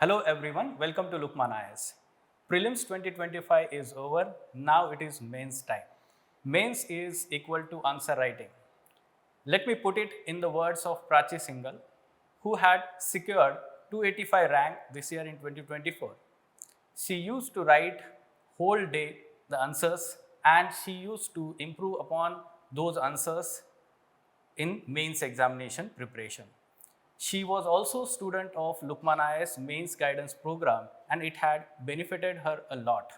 Hello everyone, welcome to Lukmaan IAS. Prelims 2025 is over, now it is mains time. Mains is equal to answer writing. Let me put it in the words of Prachi Singhal, who had secured 285 rank this year in 2024. She used to write whole day the answers and she used to improve upon those answers in mains examination preparation. She was also student of Lukmaan IAS mains guidance program and it had benefited her a lot.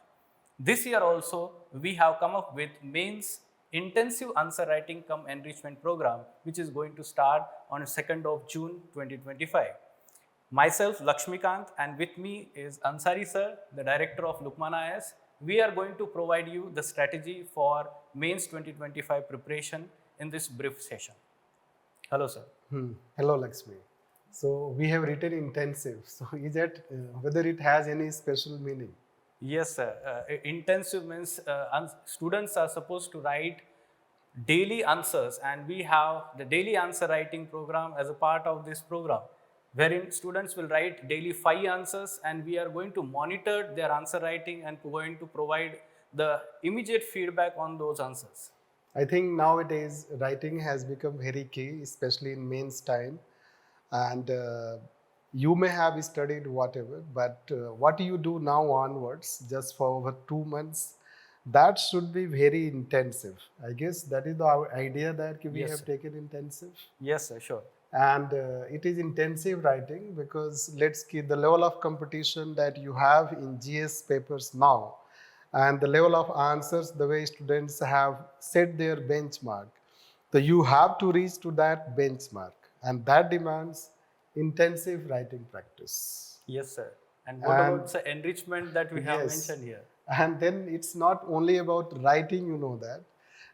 This year also, we have come up with mains intensive answer writing cum enrichment program, which is going to start on 2nd of June 2025. Myself, Laxmikant, and with me is Ansari sir, the director of Lukmaan IAS. We are going to provide you the strategy for mains 2025 preparation in this brief session. Hello sir. Hello, Lakshmi. So we have written intensive. So is that whether it has any special meaning? Yes, sir. Intensive means students are supposed to write daily answers, and we have the daily answer writing program as a part of this program, wherein students will write daily 5 answers, and we are going to monitor their answer writing and going to provide the immediate feedback on those answers. I think nowadays writing has become very key, especially in mains time. And you may have studied whatever, but what you do now onwards, just for over 2 months, that should be very intensive. I guess that is our idea that we Yes, have sir. taken intensive. Yes, sir, sure. And it is intensive writing because let's keep the level of competition that you have in GS papers now and the level of answers, the way students have set their benchmark. So you have to reach to that benchmark, and that demands intensive writing practice. Yes, sir. And what And about the enrichment that we have yes, mentioned here? and then it's not only about writing, that.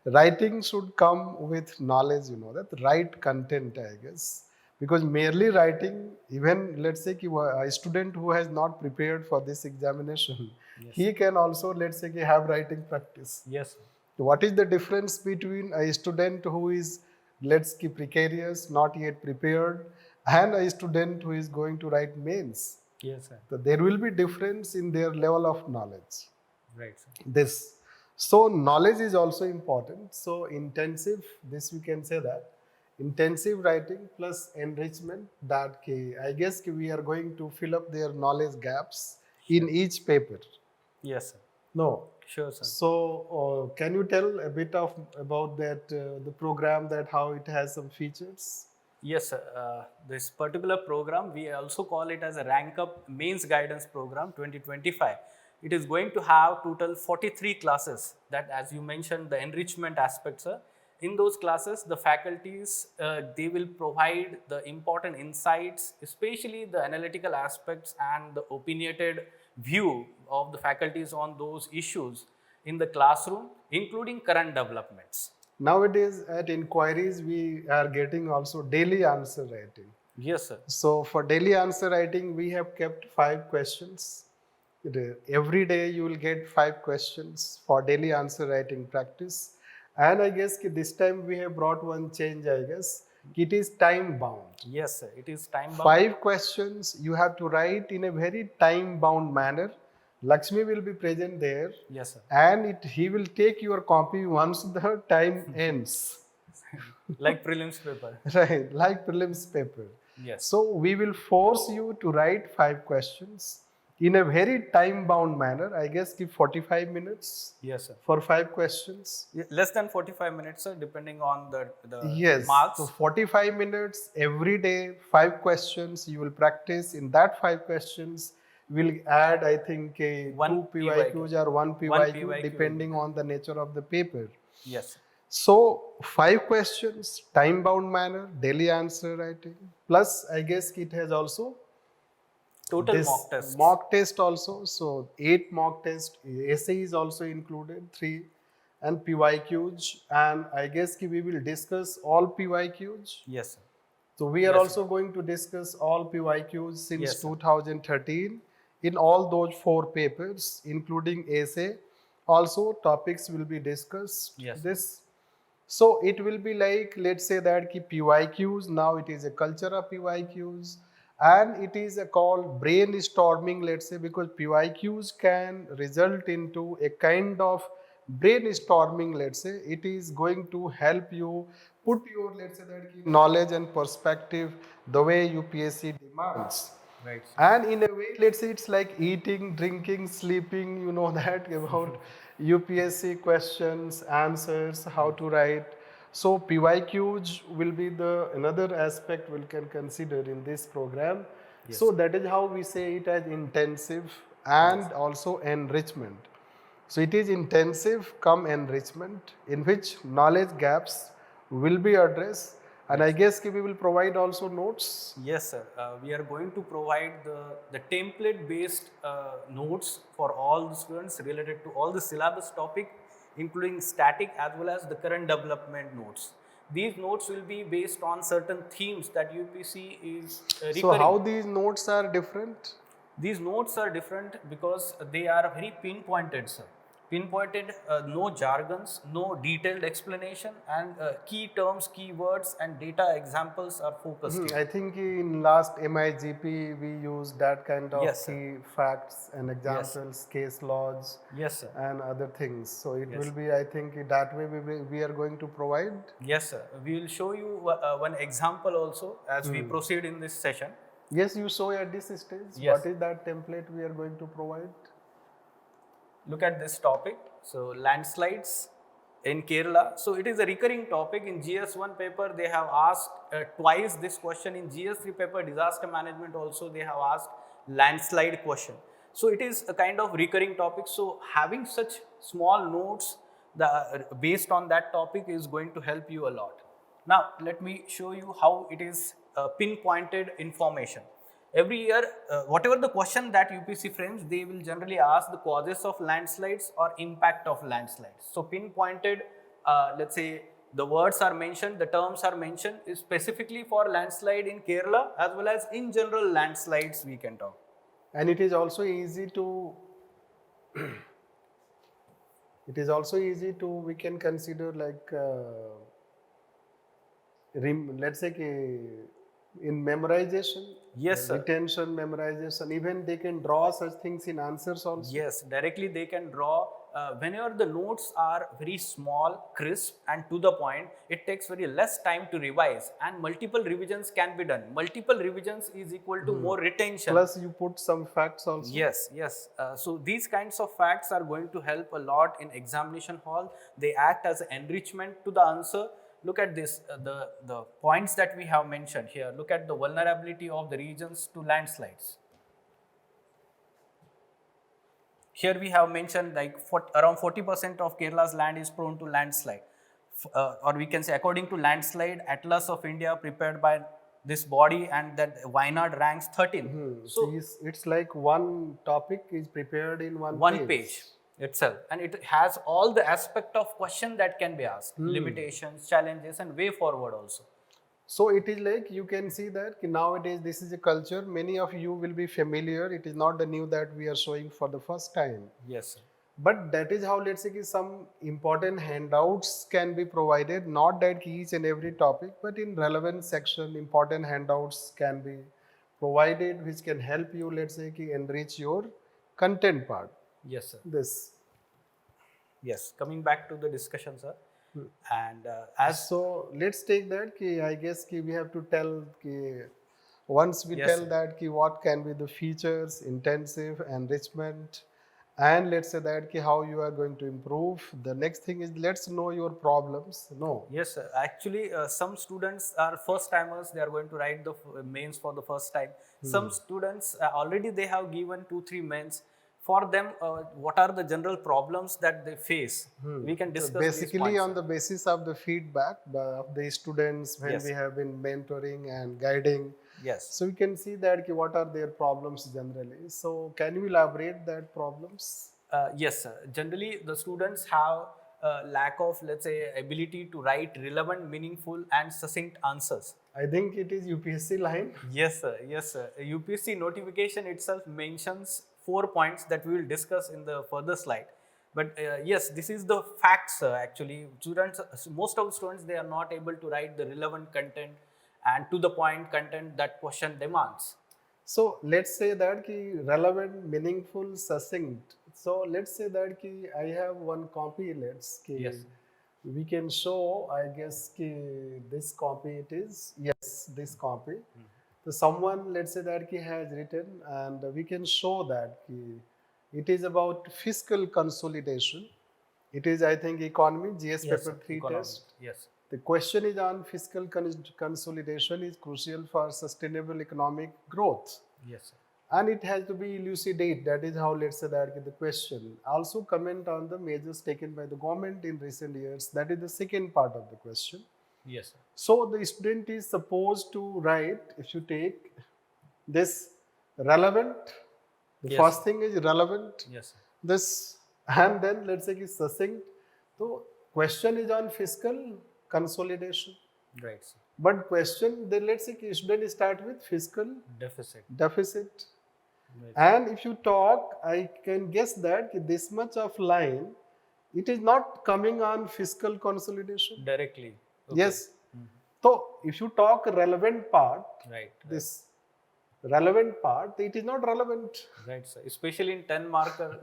Writing should come with knowledge, that right content, I guess. Because merely writing, even let's say a student who has not prepared for this examination, Yes. he can also, let's say, have writing practice. Yes, sir. What is the difference between a student who is, let's keep precarious, not yet prepared, and a student who is going to write mains? Yes, sir. So there will be difference in their level of knowledge. Right, sir. This. So knowledge is also important. So intensive, this we can say that. Intensive writing plus enrichment, that I guess we are going to fill up their knowledge gaps in each paper. Yes, sir. No. Sure, sir. So, can you tell a bit about that the program, that how it has some features? Yes, sir. This particular program, we also call it as a Rank Up Mains Guidance Program 2025. It is going to have total 43 classes that, as you mentioned, the enrichment aspects, sir. In those classes, the faculties, they will provide the important insights, especially the analytical aspects and the opinionated view of the faculties on those issues in the classroom, including current developments. Nowadays, at inquiries, we are getting also daily answer writing. Yes, sir. So, for daily answer writing, we have kept 5 questions. Every day, you will get 5 questions for daily answer writing practice. And I guess this time we have brought one change, I guess. It is time bound. Yes, sir. It is time bound. 5 questions you have to write in a very time bound manner. Lakshmi will be present there. Yes, sir. And he will take your copy once the time ends. Like prelims paper. Right, like prelims paper. Yes. So we will force you to write 5 questions in a very time bound manner. I guess give 45 minutes. Yes, sir. For 5 questions. Less than 45 minutes, sir, depending on the yes. marks. So 45 minutes every day, 5 questions you will practice. In that 5 questions, we'll add, I think, 2 PYQs or 1 PYQ, depending on the nature of the paper. Yes. So 5 questions, time bound manner, daily answer writing. Plus, I guess it has also total mock test. Mock test also. So 8 mock test. Essay is also included, 3, and PYQs. And I guess we will discuss all PYQs. Yes, sir. So we are also going to discuss all PYQs since 2013 in all those 4 papers, including essay. Also, topics will be discussed. Yes. So it will be like, let's say that PYQs, now it is a culture of PYQs. and it is called brainstorming, let's say, because PYQs can result into a kind of brainstorming, let's say. It is going to help you put your, let's say, that knowledge and perspective the way UPSC demands. Right, sir. And in a way, let's say it's like eating, drinking, sleeping, you know that about UPSC questions, answers, how to write. So PYQs will be the another aspect we can consider in this program. Yes. So that is how we say it as intensive and also enrichment. So it is intensive come enrichment in which knowledge gaps will be addressed, and I guess we will provide also notes. Yes, sir. We are going to provide the template-based notes for all the students related to all the syllabus topic, including static as well as the current development notes. These notes will be based on certain themes that UPC is recurring. So how these notes are different? These notes are different because they are very pinpointed, sir. Pinpointed, no jargons, no detailed explanation, and key terms, keywords, and data examples are focused here. I think in last MIGP we used that kind of Yes, sir. key facts and examples, case laws, Yes, sir. and other things. So it Yes. will be, I think, that way we are going to provide. Yes, sir. We will show you one example also as we proceed in this session. Yes, you saw at this stage. Yes. What is that template we are going to provide? Look at this topic. So landslides in Kerala. So it is a recurring topic in GS1 paper. They have asked twice this question. In GS3 paper, disaster management also they have asked landslide question. So it is a kind of recurring topic. So having such small notes based on that topic is going to help you a lot. Now let me show you how it is pinpointed information. Every year, whatever the question that UPC frames, they will generally ask the causes of landslides or impact of landslides. So pinpointed, let's say the words are mentioned, the terms are mentioned, is specifically for landslide in Kerala as well as in general landslides we can talk. And it is also easy to we can consider like let's say in memorization. Yes, sir. Retention, memorization, even they can draw such things in answers also. Yes, directly they can draw. Whenever the notes are very small, crisp and to the point, it takes very less time to revise and multiple revisions can be done. Multiple revisions is equal to more retention. Plus you put some facts also. Yes, yes. So these kinds of facts are going to help a lot in examination hall. They act as enrichment to the answer. Look at this, the points that we have mentioned here. Look at the vulnerability of the regions to landslides. Here we have mentioned like around 40% of Kerala's land is prone to landslide. Or we can say according to landslide atlas of India prepared by this body, and that Wayanad ranks 13. So it's like one topic is prepared in one page itself, and it has all the aspect of question that can be asked, limitations, challenges, and way forward also. So it is like you can see that nowadays this is a culture many of you will be familiar. It is not the new that we are showing for the first time. Yes, sir. But that is how, let's say, some important handouts can be provided, not that each and every topic, but in relevant section, important handouts can be provided which can help you, let's say, enrich your content part. Yes, sir. This. Yes, coming back to the discussion, sir. And so let's take that. I guess we have to tell. Once we tell that what can be the features, intensive, enrichment, and let's say that how you are going to improve. The next thing is let's know your problems. No. Yes, sir. Actually, some students are first timers. They are going to write the mains for the first time. Some students already they have given 2-3 mains. For them, what are the general problems that they face? We can discuss basically these points, on the basis of the feedback of the students when we have been mentoring and guiding. Yes. So we can see that what are their problems generally. So can you elaborate that problems? Yes, sir. Generally, the students have lack of, let's say, ability to write relevant, meaningful, and succinct answers. I think it is UPSC line. Yes, sir. Yes, sir. UPSC notification itself mentions 4 points that we will discuss in the further slide. But yes, this is the facts actually. Students, most of the students, they are not able to write the relevant content and to the point content that question demands. So let's say that ki relevant, meaningful, succinct. So let's say that ki I have one copy. Yes. We can show. I guess ki this copy it is. Yes, this copy. So someone, let's say that ki has written, and we can show that ki it is about fiscal consolidation. It is, I think, economy GS Yes, paper sir. 3 Economy. test. Yes. The question is on fiscal consolidation is crucial for sustainable economic growth, Yes, sir. and it has to be elucidate. That is how, let's say that the question. Also comment on the measures taken by the government in recent years. That is the second part of the question. Yes, sir. So the student is supposed to write, if you take this relevant, the Yes, first sir. thing is relevant, Yes, sir. this, and then let's say is succinct. So question is on fiscal consolidation, Right, sir. but question, then let's say student start with fiscal Deficit. deficit. Right. And if you talk, I can guess that this much of line, it is not coming on fiscal consolidation. Directly. Okay. Yes. So if you talk relevant part, Right. this relevant part, it is not relevant. Right, sir. Especially in 10 marker.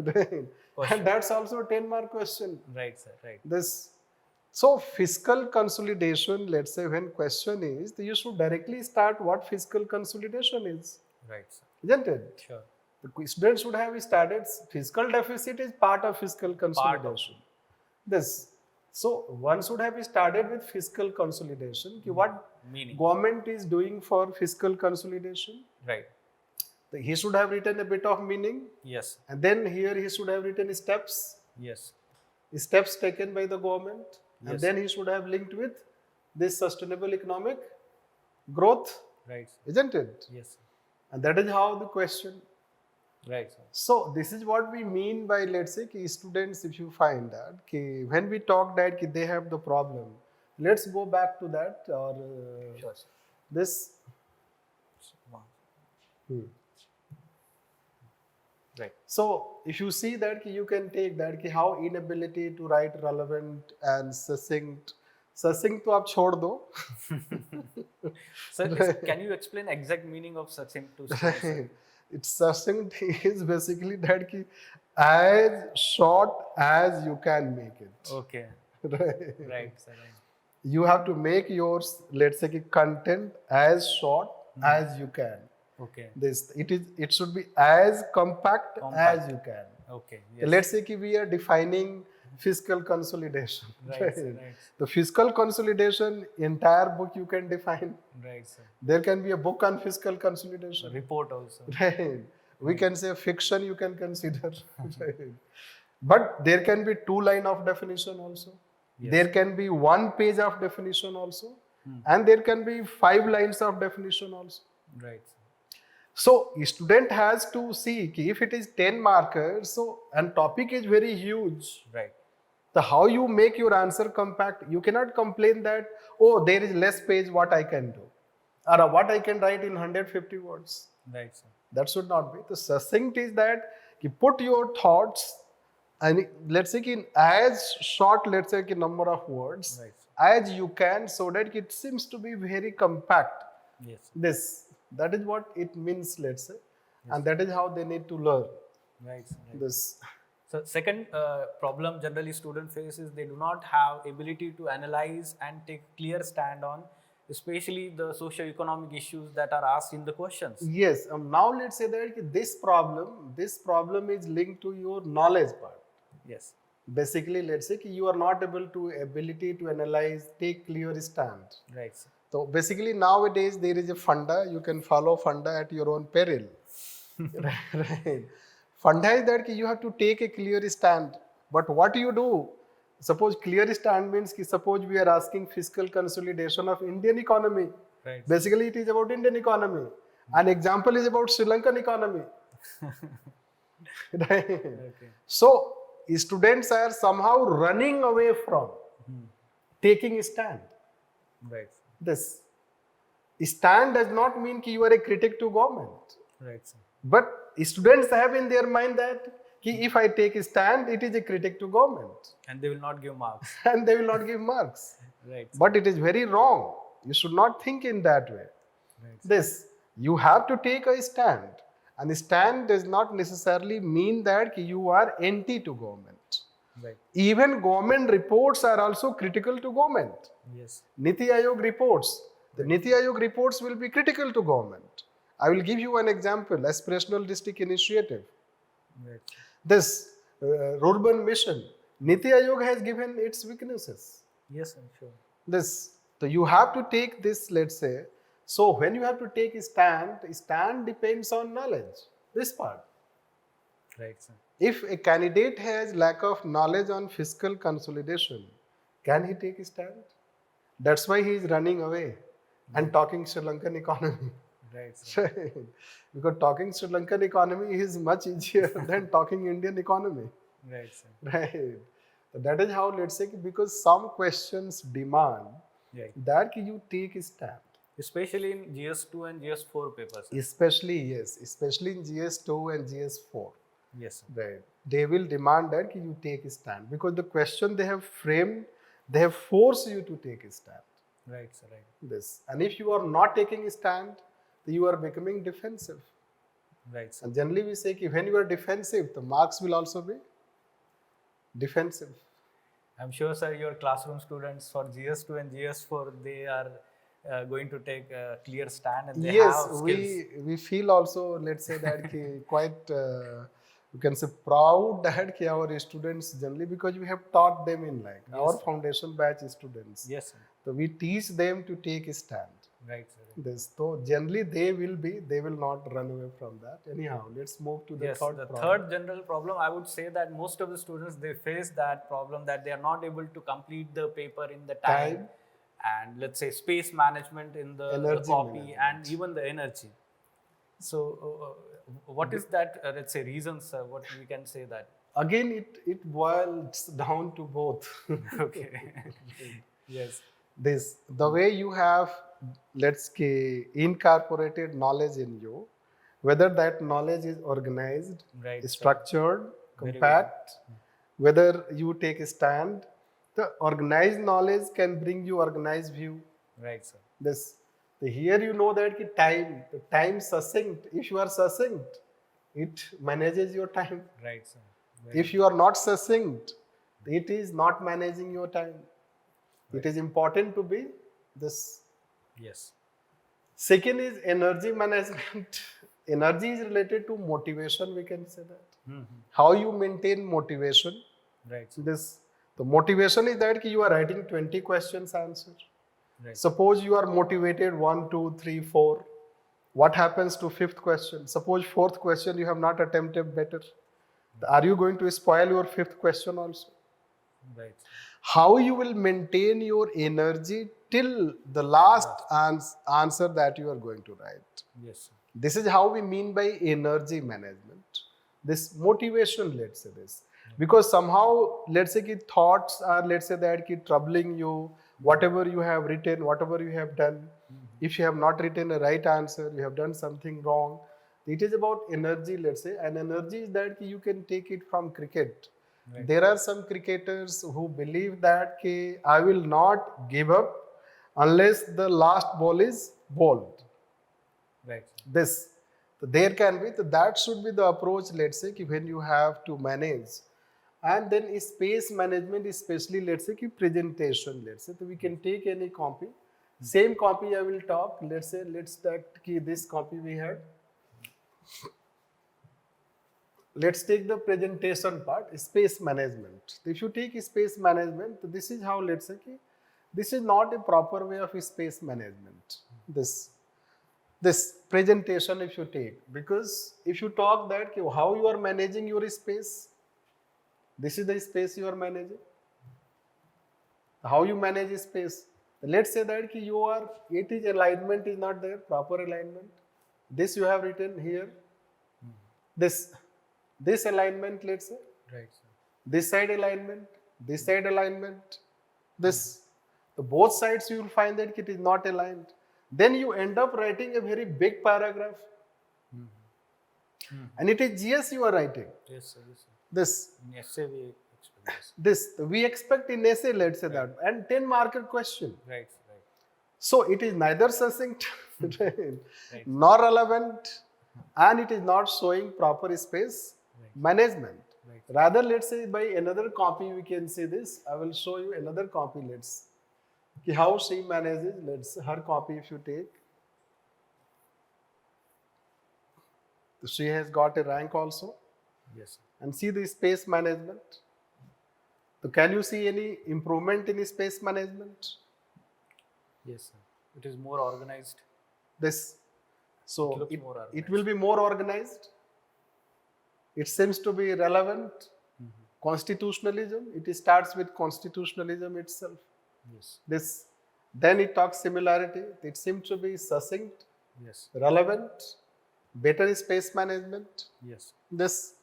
And that's also a 10-mark question. Right, sir. Right. This, so fiscal consolidation, let's say when question is, you should directly start what fiscal consolidation is, Right, sir. isn't it? Sure. The student should have started fiscal deficit is part of fiscal consolidation. This, so one should have started with fiscal consolidation. What Meaning. government is doing for fiscal consolidation. Right. He should have written a bit of meaning, Yes. and then here he should have written steps taken by the government, and Yes. then he should have linked with this sustainable economic growth, Right, sir. isn't it? Yes. And that is how the question. Right, sir. So this is what we mean by, let's say, ki students, if you find that ki when we talk that ki they have the problem, let's go back to that, or Sure, sir. this. Right. So if you see that ki you can take that ki how inability to write relevant and succinct to आप छोड़ दो. Sir, can you explain exact meaning of succinct to students, sir? It's succinct is basically that ki as short as you can make it. Okay. Right. Right, sir. Right. You have to make yours, let's say, ki content as short as you can. Okay. It should be as compact as you can. Okay. Yes. Let's say ki we are defining fiscal consolidation. Right, sir. Right. The fiscal consolidation, entire book you can define. Right, sir. There can be a book on fiscal consolidation. Report also. Right. We can say fiction you can consider. Right. But there can be 2 lines of definition also. Yes. There can be 1 page of definition also. And there can be 5 lines of definition also. Right, sir. So student has to see ki if it is 10 markers, so and topic is very huge. Right. So how you make your answer compact? You cannot complain that, oh, there is less page, what I can do, or what I can write in 150 words. Right, sir. That should not be. The succinct is that you put your thoughts, and let's say in as short, let's say number of words, Right, as you can, so that it seems to be very compact. Yes. That is what it means, let's say, and that is how they need to learn. Right, sir. Right. This. So second problem generally student faces, they do not have ability to analyze and take clear stand on, especially the socio-economic issues that are asked in the questions. Yes. Now let's say that this problem is linked to your knowledge part. Yes. Basically, let's say you are not ability to analyze, take clear stand. Right, sir. So basically nowadays there is a funda, you can follow funda at your own peril. Right. Funda is that you have to take a clear stand. But what do you do? Suppose clear stand means suppose we are asking fiscal consolidation of Indian economy. Right. Basically it is about Indian economy. An example is about Sri Lankan economy. Right. Okay. So students are somehow running away from taking a stand. Right. This stand does not mean that you are a critic to government. Right, sir. But students have in their mind that if I take a stand, it is a critic to government. And they will not give marks. And they will not give marks. Right. But it is very wrong. You should not think in that way. Right. This. You have to take a stand. And stand does not necessarily mean that you are anti to government. Right. Even government reports are also critical to government. Yes. Niti Aayog reports. The Right. Niti Aayog reports will be critical to government. I will give you an example. Aspirational District Initiative. Right. This Rural Mission. Niti Aayog has given its weaknesses. Yes, I'm sure. This. So you have to take this, let's say. So when you have to take a stand depends on knowledge. This part. Right, sir. If a candidate has lack of knowledge on fiscal consolidation, can he take a stand? That's why he is running away and talking Sri Lankan economy. Right, sir. Because talking Sri Lankan economy is much easier than talking Indian economy. Right, sir. Right. So that is how, let's say, because some questions demand Right. that you take a stand. Especially in GS2 and GS4 papers. Sir. Especially, yes, especially in GS2 and GS4. Yes, sir. Right. They will demand that you take a stand because the question they have framed, they have forced you to take a stand. Right, sir. Right. This. And if you are not taking a stand, you are becoming defensive. Right, sir. And generally we say that when you are defensive, the marks will also be defensive. I'm sure, sir, your classroom students for GS2 and GS4, they are going to take a clear stand and they Yes, have skills. we feel also, let's say that quite, you can say proud that our students generally, because we have taught them in like Yes, our sir. foundation batch students. Yes, sir. So we teach them to take a stand. Right, sir. This, so generally they will not run away from that. Anyhow, let's move to the Yes, third the problem. third general problem, I would say that most of the students, they face that problem that they are not able to complete the paper in the time. And let's say space management in the Energy copy management. and even the energy. So what is that, let's say, reasons, what we can say that? Again, it boils down to both. Okay. Yes. This, the way you have, let's say, incorporated knowledge in you, whether that knowledge is organized, Right, sir. structured, Very compact, whether you take a stand, the organized knowledge can bring you organized view. Right, sir. This, here you know that the time succinct. If you are succinct, it manages your time. Right, sir. If you are not succinct, it is not managing your time. It is important to be this. Yes. Second is energy management. Energy is related to motivation, we can say that. How you maintain motivation. Right, sir. This, the motivation is that you are writing 20 questions answer. Right. Suppose you are motivated 1, 2, 3, 4. What happens to fifth question? Suppose fourth question you have not attempted better. Are you going to spoil your fifth question also? Right. How you will maintain your energy till the last answer that you are going to write. Yes, sir. This is how we mean by energy management. This motivation, let's say this. Because somehow, let's say thoughts are, let's say that troubling you, whatever you have written, whatever you have done. If you have not written a right answer, you have done something wrong. It is about energy, let's say, and energy is that you can take it from cricket. Right. There are some cricketers who believe that I will not give up unless the last ball is bowled. Right. This, so there can be, so that should be the approach, let's say, when you have to manage. And then space management, especially, let's say, presentation, let's say, so we can take any copy. Same copy I will talk, let's say, let's take this copy we had. Let's take the presentation part, space management. If you take space management, this is how, let's say, this is not a proper way of space management. This presentation if you take, because if you talk that how you are managing your space, this is the space you are managing. How you manage space? Let's say that it is alignment is not there, proper alignment. This you have written here. This alignment, let's say. Right, sir. This side alignment, this side alignment, this. So both sides you will find that it is not aligned. Then you end up writing a very big paragraph. And it is GS you are writing. Yes, sir. Yes, sir. This. In essay we expect this. We expect in essay, let's say that. And 10 marker question. Right, right. So it is neither succinct Right. not relevant, and it is not showing proper space management. Right. Rather, let's say by another copy we can see this. I will show you another copy. Let's see how she manages. Let's her copy if you take. She has got a rank also, Yes. and see the space management. So can you see any improvement in space management? Yes, sir. It is more organized. This, so looks it, more it organized. will be more organized. It seems to be relevant. Constitutionalism, it starts with constitutionalism itself. Yes. This, then it talks similarity. It seems to be succinct, Yes. relevant, better space management. Yes. This,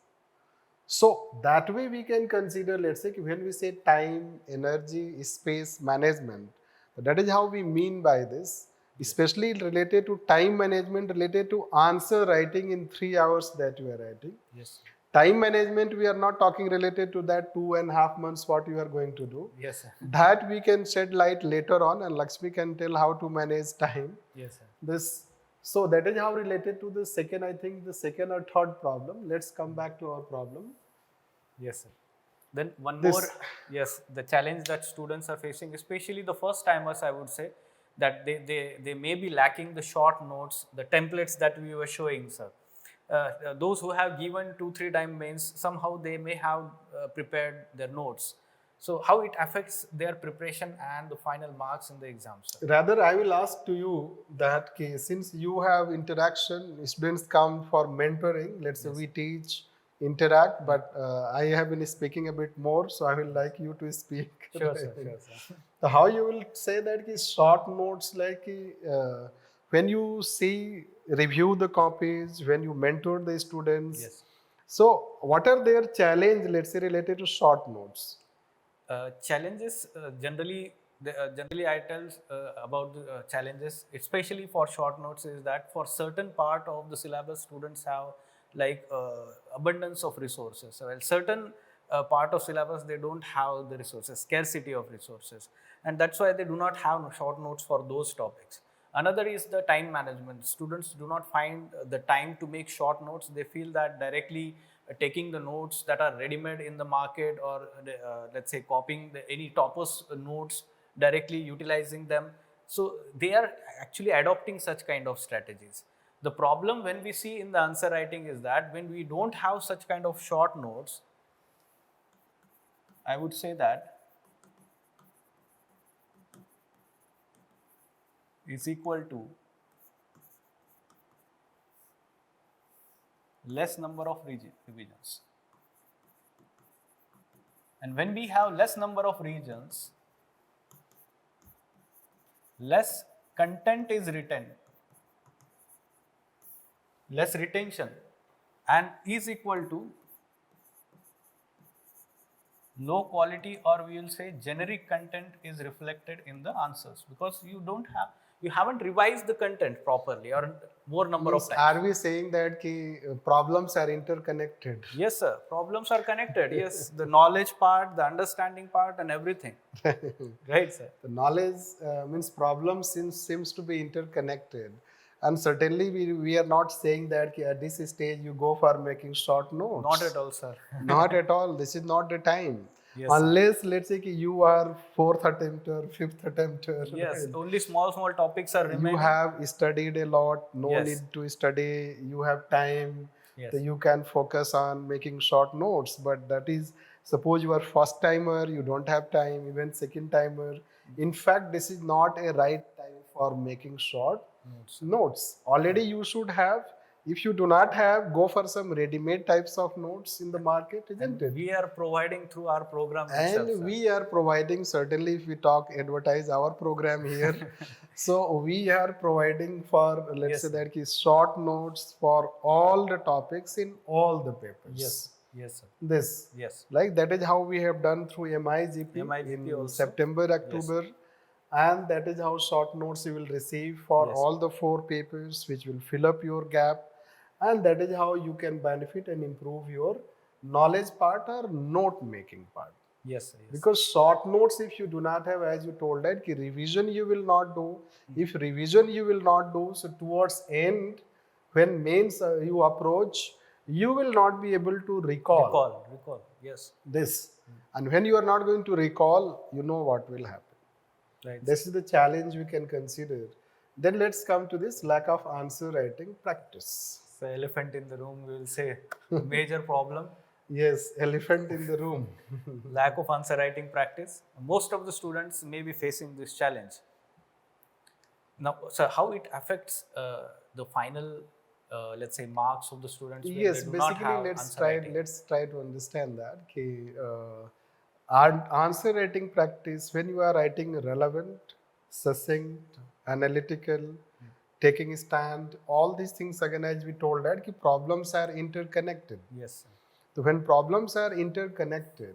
so that way we can consider, let's say, when we say time, energy, space management, that is how we mean by this, especially related to time management, related to answer writing in 3 hours that you are writing. Yes. Time management, we are not talking related to that 2.5 months what you are going to do. Yes, sir. That we can shed light later on, and Lakshmi can tell how to manage time. Yes, sir. This, so that is how related to the second, I think the second or third problem. Let's come back to our problem. Yes, sir. Then one This- more, yes, the challenge that students are facing, especially the first timers, I would say, that they may be lacking the short notes, the templates that we were showing, sir. Those who have given 2-3 time mains, somehow they may have prepared their notes. So how it affects their preparation and the final marks in the exam, sir? Rather, I will ask to you that since you have interaction, students come for mentoring. Let's say we teach, interact, but I have been speaking a bit more, so I will like you to speak. Sure, sir. Sure, sir. So how you will say that short notes, like when you see, review the copies, when you mentor the students. Yes. So what are their challenge, let's say, related to short notes? Challenges generally I tell about the challenges, especially for short notes, is that for certain part of the syllabus students have like abundance of resources. Well, certain part of syllabus they don't have the resources, scarcity of resources, and that's why they do not have short notes for those topics. Another is the time management. Students do not find the time to make short notes. They feel that directly taking the notes that are ready-made in the market, or let's say copying any topos notes, directly utilizing them. So they are actually adopting such kind of strategies. The problem when we see in the answer writing is that when we don't have such kind of short notes, I would say that is equal to less number of revisions. And when we have less number of regions, less content is written, less retention, and is equal to low quality, or we will say generic content is reflected in the answers, because you haven't revised the content properly or more number of times. Are we saying that problems are interconnected? Yes, sir. Problems are connected. Yes, the knowledge part, the understanding part, and everything. Right, sir. The knowledge means problems seems to be interconnected. And certainly we are not saying that at this stage you go for making short notes. Not at all, sir. Not at all. This is not the time. Yes, unless let's say you are fourth attempter, fifth attempter. Yes, right? only small topics are remaining. You have studied a lot, no Yes. need to study, you have time, Yes. so you can focus on making short notes. But that is, suppose you are first timer, you don't have time, even second timer. In fact, this is not a right time for making short notes. Already you should have. If you do not have, go for some ready-made types of notes in the market, isn't it? We are providing through our program itself, And sir. we are providing, certainly if we talk, advertise our program here. So we are providing for, let's Yes, say sir. that is short notes for all the topics in all the papers. Yes. Yes, sir. This. Yes. Like that is how we have done through MIGP, MIGP in also. September, October. And that is how short notes you will receive for Yes. all the 4 papers, which will fill up your gap. And that is how you can benefit and improve your knowledge part or note making part. Yes, sir. Yes. Because short notes, if you do not have, as you told that, ki revision you will not do. If revision you will not do, so towards end, when mains you approach, you will not be able to recall Recall. Yes. this. And when you are not going to recall, you know what will happen. Right. This is the challenge we can consider. Then let's come to this lack of answer writing practice. So elephant in the room, we will say major problem. Yes, elephant in the room. Lack of answer writing practice. Most of the students may be facing this challenge. Now, so how it affects the final, let's say, marks of the students when Yes, they do not basically have answer writing? let's try to understand that. Answer writing practice, when you are writing relevant, succinct, analytical, taking stand, all these things again, as we told that ki problems are interconnected. Yes, sir. So when problems are interconnected,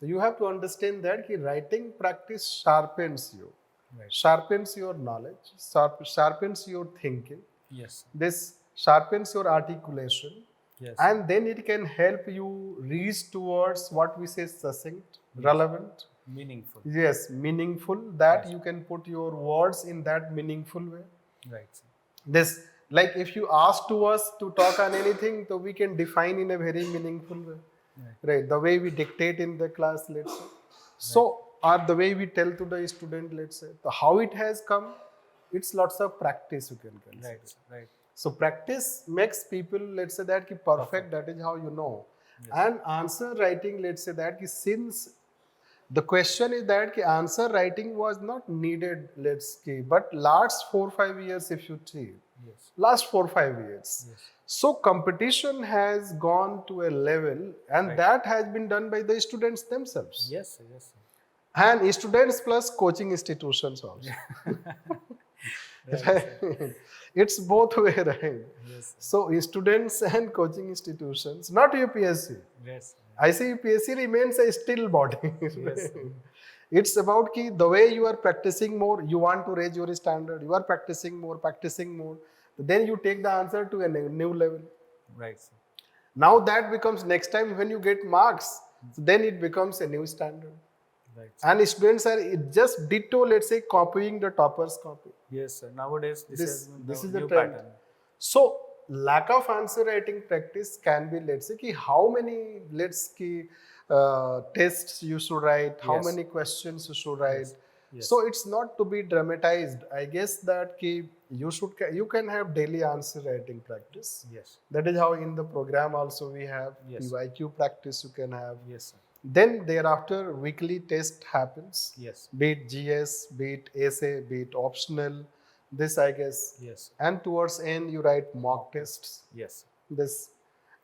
so you have to understand that ki writing practice sharpens you, Right. sharpens your knowledge, sharpens your thinking. Yes. This sharpens your articulation, Yes. and then it can help you reach towards what we say succinct, relevant, Meaningful. yes, meaningful, that you can put your words in that meaningful way. Right. Sir. This, like if you ask to us to talk on anything, so we can define in a very meaningful way, right? The way we dictate in the class, let's say. So, or the way we tell to the student, let's say. So how it has come, it's lots of practice you can consider. Right. Sir. Right. So practice makes people, let's say that ki perfect, that is how you know. And answer writing, let's say that ki since the question is that ki answer writing was not needed, let's say, but last 4-5 years if you see, Yes. last 4-5 years. Yes. So competition has gone to a level, and that has been done by the students themselves. Yes. Sir. Yes. Sir. And students plus coaching institutions also. Right. It's both way, right? Yes. So students and coaching institutions, not UPSC. Yes. I say UPSC remains a still body. Yes. It's about ki the way you are practicing more, you want to raise your standard, you are practicing more. Then you take the answer to a new level. Right. Sir. Now that becomes next time when you get marks, then it becomes a new standard. Right. And students are just ditto, let's say, copying the topper's copy. Yes, sir. Nowadays, this is the new trend. pattern. So lack of answer writing practice can be, let's say, ki how many tests you should write, how many questions you should write. Yes. So it's not to be dramatized. I guess that ki you can have daily answer writing practice. Yes. That is how in the program also we have Yes. PYQ practice you can have. Yes, sir. Then thereafter weekly test happens. Yes. Be it GS, be it essay, be it optional. This I guess. Yes. And towards end you write mock tests. Yes. This.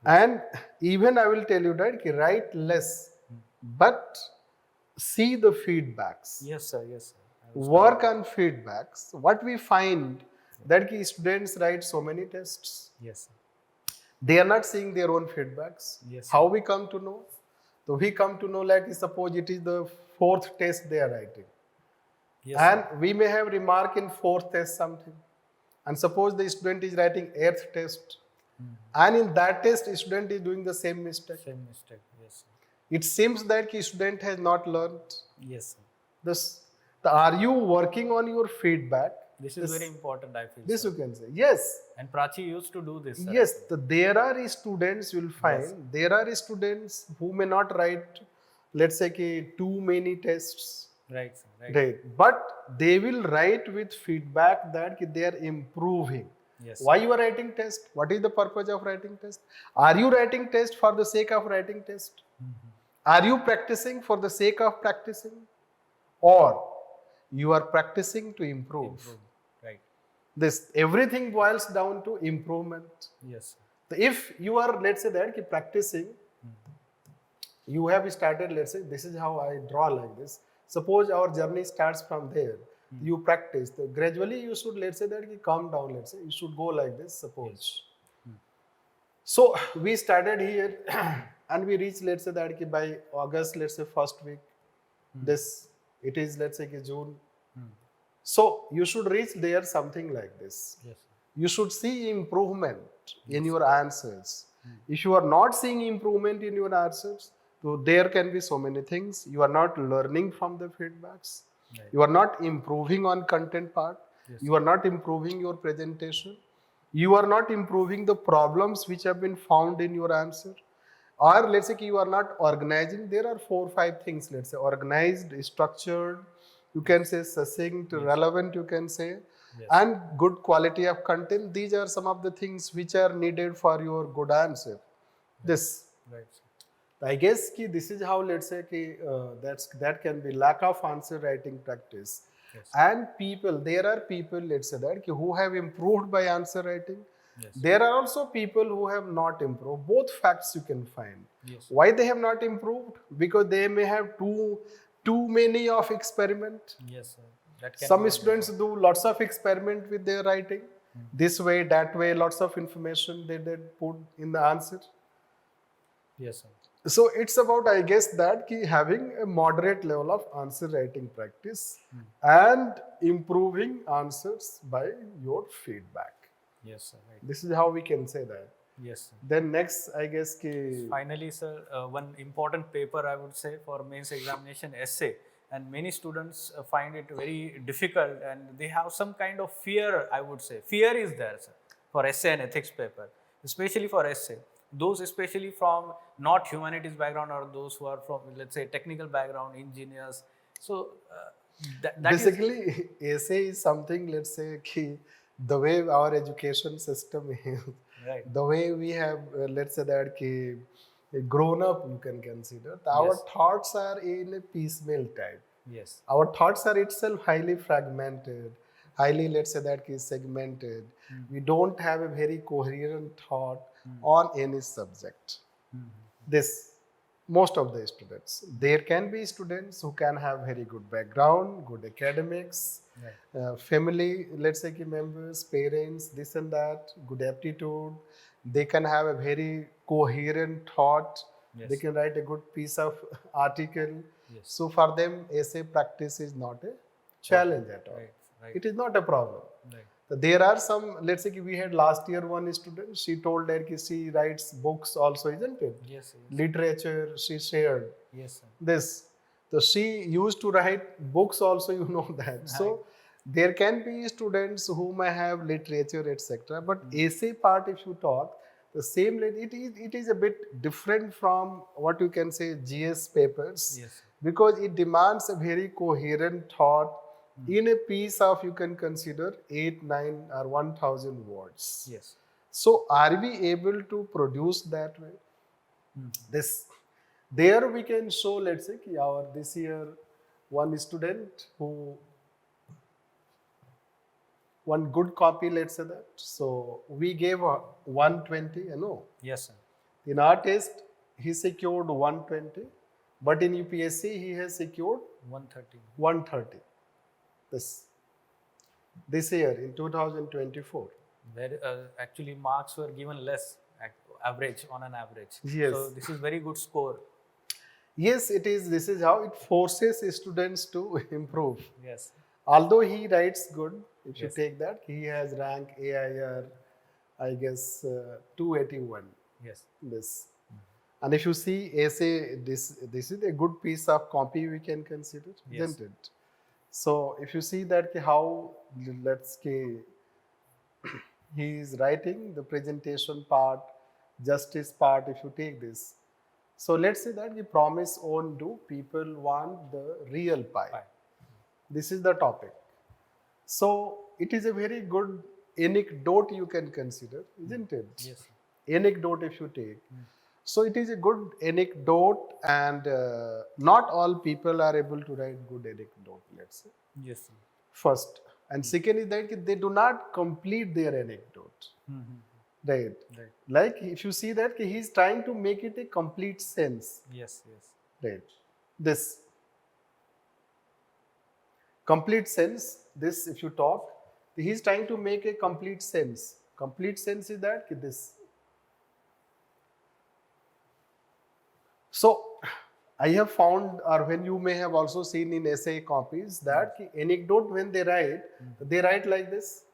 And even I will tell you that write less, but see the feedbacks. Yes, sir. Yes, sir. Work on feedbacks. What we find that students write so many tests. Yes, sir. They are not seeing their own feedbacks. Yes. How we come to know? So we come to know, like suppose it is the 4th test they are writing. Yes, And we may have remark in 4th test something. And suppose the student is writing 8th test. And in that test, the student is doing the same mistake. same mistake. Yes, sir. It seems that the student has not learned. Yes, sir. This, are you working on your feedback? This is very important, I feel. This sir. you can say. Yes. And Prachi used to do this. Sir. Yes, there are students you will find, there are students who may not write, let's say, too many tests. Right, sir. Right. Right. But they will write with feedback that they are improving. Yes. Why you are writing test? What is the purpose of writing test? Are you writing test for the sake of writing test? Are you practicing for the sake of practicing? Or you are practicing to improve? Right. This, everything boils down to improvement. Yes, sir. So if you are, let's say that practicing, you have started, let's say, this is how I draw like this. Suppose our journey starts from there. You practice. So gradually you should, let's say that calm down, let's say. You should go like this, suppose. So we started here and we reached, let's say that by August, let's say 1st week. This, it is, let's say June. So you should reach there something like this. Yes, sir. You should see improvement in your answers. If you are not seeing improvement in your answers, So there can be so many things. You are not learning from the feedbacks. Right. You are not improving on content part. Yes. You are not improving your presentation. You are not improving the problems which have been found in your answer. Or let's say you are not organizing. There are 4 or 5 things, let's say organized, structured, you can say succinct, relevant, you can say, Yes. and good quality of content. These are some of the things which are needed for your good answer. This. Right. I guess this is how, let's say that can be lack of answer writing practice. Yes. And there are people, let's say that who have improved by answer writing. Yes. There are also people who have not improved. Both facts you can find. Yes. Why they have not improved? Because they may have too many of experiment. Yes, sir. That can Some be students do lots of experiment with their writing. This way, that way, lots of information they put in the answer. Yes, sir. So it's about, I guess, that having a moderate level of answer writing practice and improving answers by your feedback. Yes, sir. Right. This is how we can say that. Yes, sir. Then next, I guess, Finally, sir, one important paper I would say for mains examination, essay, and many students find it very difficult and they have some kind of fear, I would say. Fear is there, sir, for essay and ethics paper, especially for essay. Those especially from not humanities background or those who are from, let's say, technical background, engineers. So that basically, essay is something, let's say, the way our education system is, right. the way we have, let's say that grown up, you can consider. Our thoughts are in a piecemeal type. Yes. Our thoughts are itself highly fragmented, highly, let's say that segmented. We don't have a very coherent thought on any subject. Most of the students. There can be students who can have very good background, good academics, family, let's say members, parents, this and that, good aptitude. They can have a very coherent thought. They can write a good piece of article. So for them, essay practice is not a challenge at all. Right. It is not a problem. Right. There are some, let's say we had last year one student, she told that she writes books also, isn't it? Yes. Literature, she shared. Yes, sir. This. So she used to write books also, you know that. So there can be students who may have literature, etc. But essay part, if you talk, the same, it is a bit different from what you can say GS papers. Yes. Because it demands a very coherent thought in a piece of, you can consider 8, 9 or 1000 words. Yes. So are we able to produce that way? There we can show, let's say, this year one student who, one good copy, let's say that. So we gave 120, Yes, sir. In our test, he secured 120, but in UPSC he has secured 130. This year in 2024. Where actually marks were given less, average on an average. Yes. So this is very good score. Yes, it is. This is how it forces students to improve. Yes. Although he writes good, if you take that, he has rank AIR, I guess 281. Yes. This. And if you see essay, this is a good piece of copy we can consider, isn't it? So if you see that how, let's say, he is writing the presentation part, justice part, if you take this. So let's say that we promise on do, people want the real pie. This is the topic. So it is a very good anecdote you can consider, isn't it? Yes. Anecdote if you take. So it is a good anecdote, and not all people are able to write good anecdote, let's say. Yes, sir. First. And second is that they do not complete their anecdote. Right. Like if you see that he is trying to make it a complete sense. Yes. Right. This. Complete sense, this if you talk, he is trying to make a complete sense. Complete sense is that this. So, I have found, or when you may have also seen in essay copies, that anecdote when they write like this,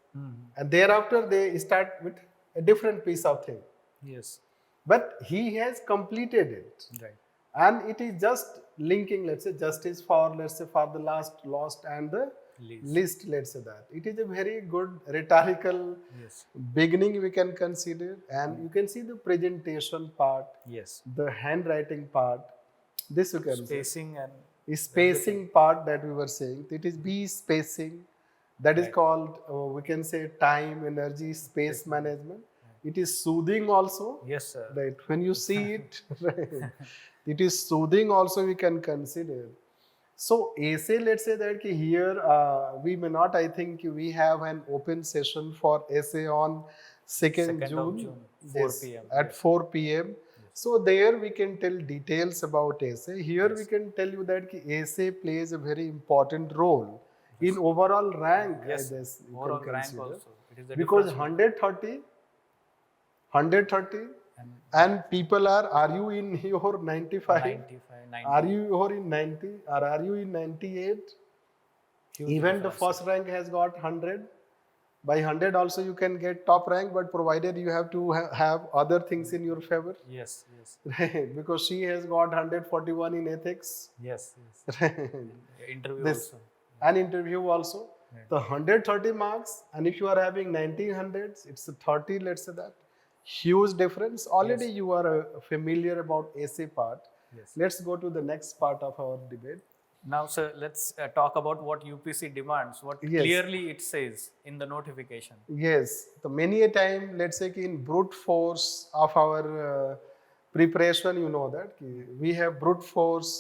and thereafter they start with a different piece of thing. Yes. But he has completed it. Right. and it is just linking, let's say, justice for, let's say, for the last, lost, and the least, let's say that. It is a very good rhetorical Yes. beginning we can consider, and you can see the presentation part, Yes. the handwriting part, this you can say. Spacing and Spacing part that we were saying, it is B spacing, that is Right. called, we can say, time, energy, space management. It is soothing also, yes, sir. right? When you see it, right, it is soothing also we can consider. So essay, let's say that ki here we may not, I think we have an open session for essay on 2nd 2nd of June, June, 4 yes, p.m. at Yes. 4 p.m. So there we can tell details about essay. Here we Yes. can tell you that ki essay plays a very important role in overall rank, Yes. I guess you Overall can rank consider. also. It is the Because difference. 130 and people are you in your 95? 95, 90. Are you or in 90 or are you in 98? Huge Even the difference. first rank has got 100. By 100 also you can get top rank, but provided you have to have other things in your favor. Yes, yes, Right? Because she has got 141 in ethics. yes, yes. Right? Interview This also. an interview also. Right. The 130 marks, and if you are having 1900s, it's a 30, let's say that. Huge difference. Already Yes. you are familiar about essay part. Yes. Let's go to the next part of our debate. Now, sir, let's talk about what UPC demands, what Yes. clearly it says in the notification. Yes, so many a time, let's say in brute force of our preparation, you know that we have brute force.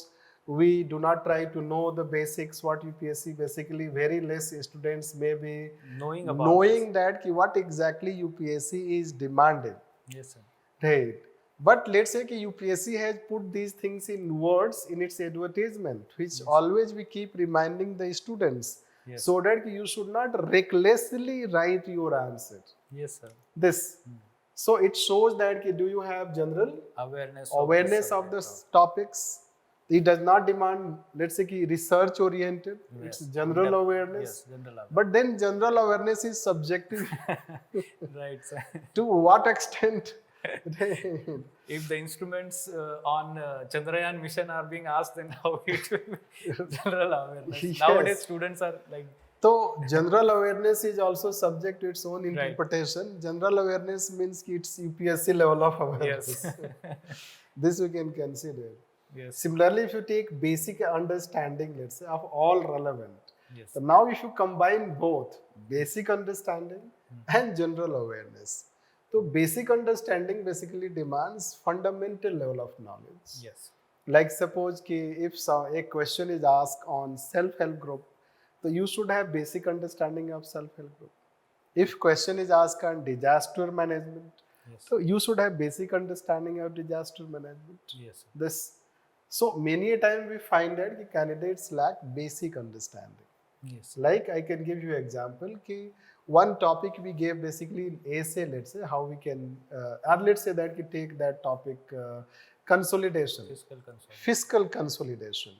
We do not try to know the basics. What UPSC basically, very less students may be Knowing about knowing that what exactly UPSC is demanding. Yes, sir. Right. But let's say UPSC has put these things in words in its advertisement, which always we keep reminding the students, Yes. so that you should not recklessly write your answer. Yes, sir. This. So it shows that do you have general Awareness of the topics. It does not demand, let's say, research oriented. Yes. It's general awareness. Yes, general awareness. But then general awareness is subjective. Right, sir. To what extent? If the instruments on Chandrayaan mission are being asked, then how it will be general awareness. Yes. Nowadays, students are like, So general awareness is also subject to its own interpretation. General awareness means it's UPSC level of awareness. yes, This we can consider. yes, Similarly, if you take basic understanding, let's say, of all relevant. yes, So now if you combine both basic understanding and general awareness. So basic understanding basically demands fundamental level of knowledge. yes, Like suppose if a question is asked on self-help group, so you should have basic understanding of self-help group. If question is asked on disaster management, yes, so you should have basic understanding of disaster management. yes, This, so many a time we find that the candidates lack basic understanding. yes, Like I can give you example one topic we gave basically in essay, let's say how we can, or let's say that we take that topic consolidation, fiscal consolidation.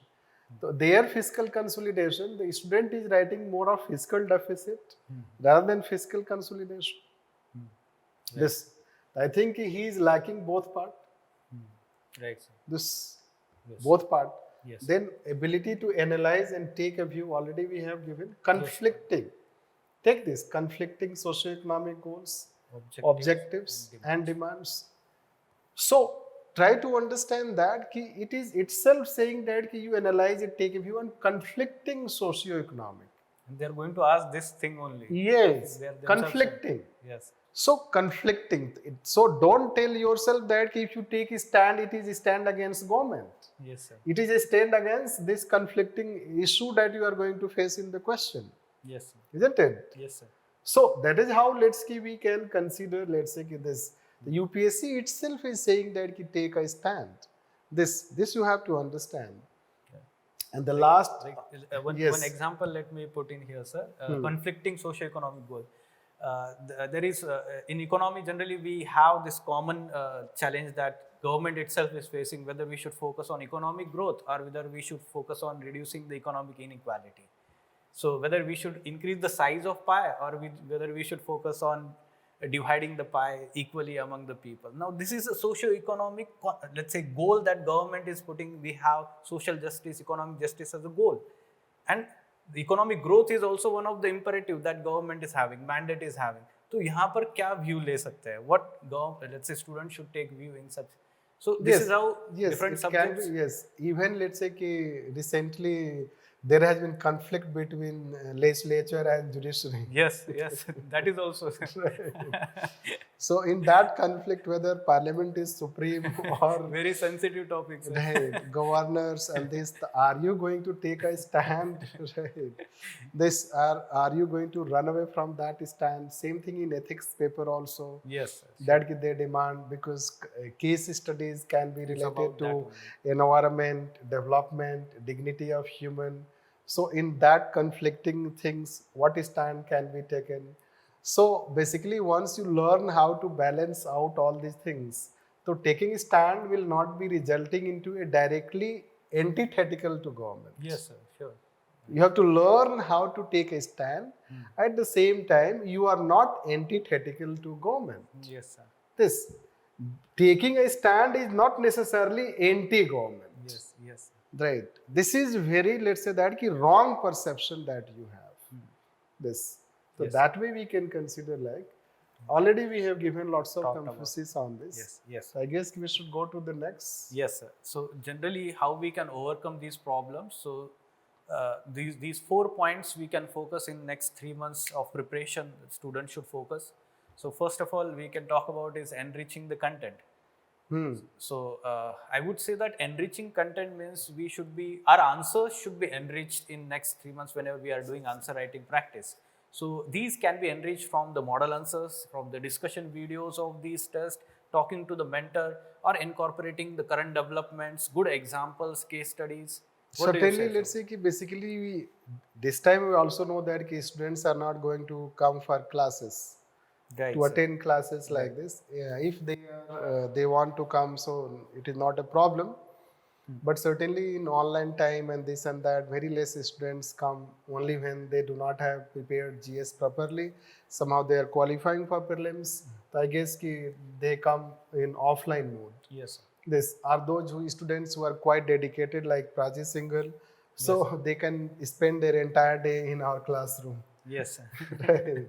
So their fiscal consolidation, the student is writing more of fiscal deficit rather than fiscal consolidation. This, I think he is lacking both part. right, sir. This, Yes. both part. Yes. Then ability to analyze and take a view, already we have given. Conflicting. Take this, conflicting socioeconomic goals, objectives and demands. So try to understand that it is itself saying that you analyze it, take a view on conflicting socioeconomic. And they are going to ask this thing only. Yes, They are themselves conflicting. Yes, So conflicting. So don't tell yourself that if you take a stand, it is a stand against government. yes, sir. It is a stand against this conflicting issue that you are going to face in the question. Yes, sir. Isn't it? Yes, sir. So that is how we can consider, let's say this. The UPSC itself is saying that take a stand. This you have to understand. And the last, One example, let me put in here, sir. Conflicting socio-economic goal. There is, in economy, generally we have this common challenge that government itself is facing, whether we should focus on economic growth or whether we should focus on reducing the economic inequality. So whether we should increase the size of pie or whether we should focus on dividing the pie equally among the people. Now, this is a socio-economic, let's say, goal that government is putting. We have social justice, economic justice as a goal. And the economic growth is also one of the imperative that government is having, mandate is having. तो यहाँ पर क्या view ले सकते हैं? What let's say students should take view in such. So this is how different subjects. Can be, yes. Even let's say कि recently there has been conflict between legislature and judiciary. Yes, that is also. So in that conflict, whether parliament is supreme or very sensitive topics. Right, governors and this, are you going to take a stand? Right. This, are you going to run away from that stand? Same thing in ethics paper also. Yes. That they demand, because case studies can be related to environment, development, dignity of human. So in that conflicting things, what stand can be taken? So basically, once you learn how to balance out all these things, so taking a stand will not be resulting into a directly antithetical to government. Yes, sir, sure. You have to learn how to take a stand. At the same time, you are not antithetical to government. Yes, sir. This taking a stand is not necessarily anti-government. Yes. Right. This is very, let's say that wrong perception that you have. This. So that way we can consider, like, already we have given lots of emphasis on this. Yes. So I guess we should go to the next. Yes, sir. So generally, how we can overcome these problems. So these 4 points we can focus in next 3 months of preparation. Students should focus. So first of all, we can talk about is enriching the content. So I would say that enriching content means our answers should be enriched in next 3 months whenever we are doing answer writing practice. So these can be enriched from the model answers, from the discussion videos of these tests, talking to the mentor, or incorporating the current developments, good examples, case studies. Certainly, let's say basically this time we also know that students are not going to come for classes. Right, to attend classes like this. If they want to come, so it is not a problem. But certainly in online time and this and that, very less students come only when they do not have prepared GS properly. Somehow they are qualifying for prelims. I guess they come in offline mode. Yes. This are those students who are quite dedicated, like Praji Singhal. So they can spend their entire day in our classroom. Yes. Right.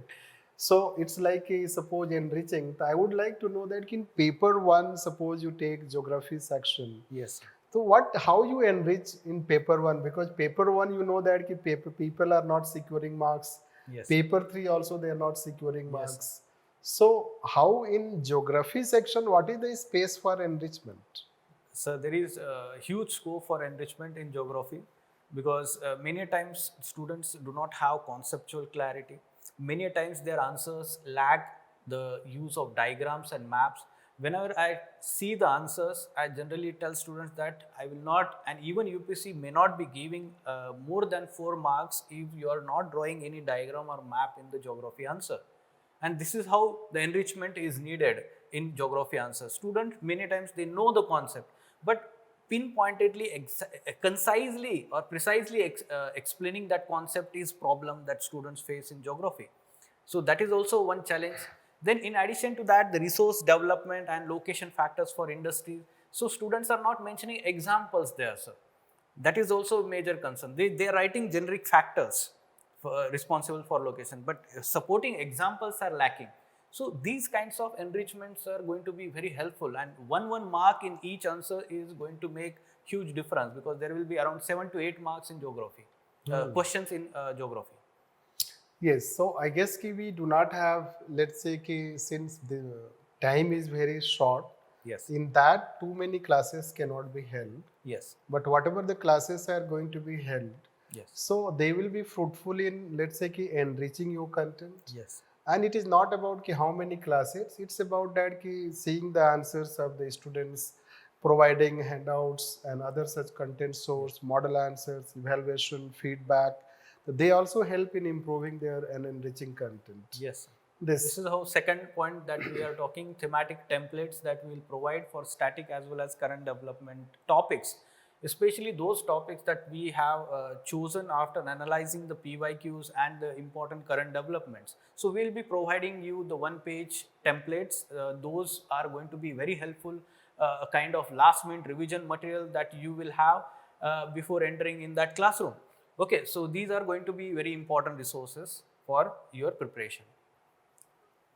So it's like suppose enriching. I would like to know that in paper 1, suppose you take geography section. Yes. So how you enrich in paper 1? Because paper 1, you know that people are not securing marks. Yes. Paper 3 also they are not securing marks. So how in geography section, what is the space for enrichment? So there is a huge scope for enrichment in geography, because many times students do not have conceptual clarity. Many times their answers lack the use of diagrams and maps. Whenever I see the answers, I generally tell students that I will not, and even UPSC may not be giving more than 4 marks if you are not drawing any diagram or map in the geography answer. And this is how the enrichment is needed in geography answers. Students, many times they know the concept, but pinpointedly, concisely or precisely explaining that concept is problem that students face in geography. So that is also one challenge. Then in addition to that, the resource development and location factors for industry. So students are not mentioning examples there, sir. That is also a major concern. They are writing generic factors responsible for location, but supporting examples are lacking. So these kinds of enrichments are going to be very helpful, and one mark in each answer is going to make huge difference, because there will be around 7 to 8 marks in geography, questions in geography. Yes, so I guess we do not have, let's say since the time is very short, yes, in that too many classes cannot be held. Yes. But whatever the classes are going to be held, yes, so they will be fruitful in, let's say enriching your content. Yes. And it is not about how many classes, it's about that seeing the answers of the students, providing handouts and other such content source, model answers, evaluation, feedback. They also help in improving their and enriching content. Yes. This is how second point that we are talking, thematic templates that we will provide for static as well as current development topics. especially those topics that we have chosen after analyzing the PYQs and the important current developments. So we'll be providing you the one-page templates. Those are going to be very helpful, a kind of last-minute revision material that you will have before entering in that classroom. Okay, so these are going to be very important resources for your preparation.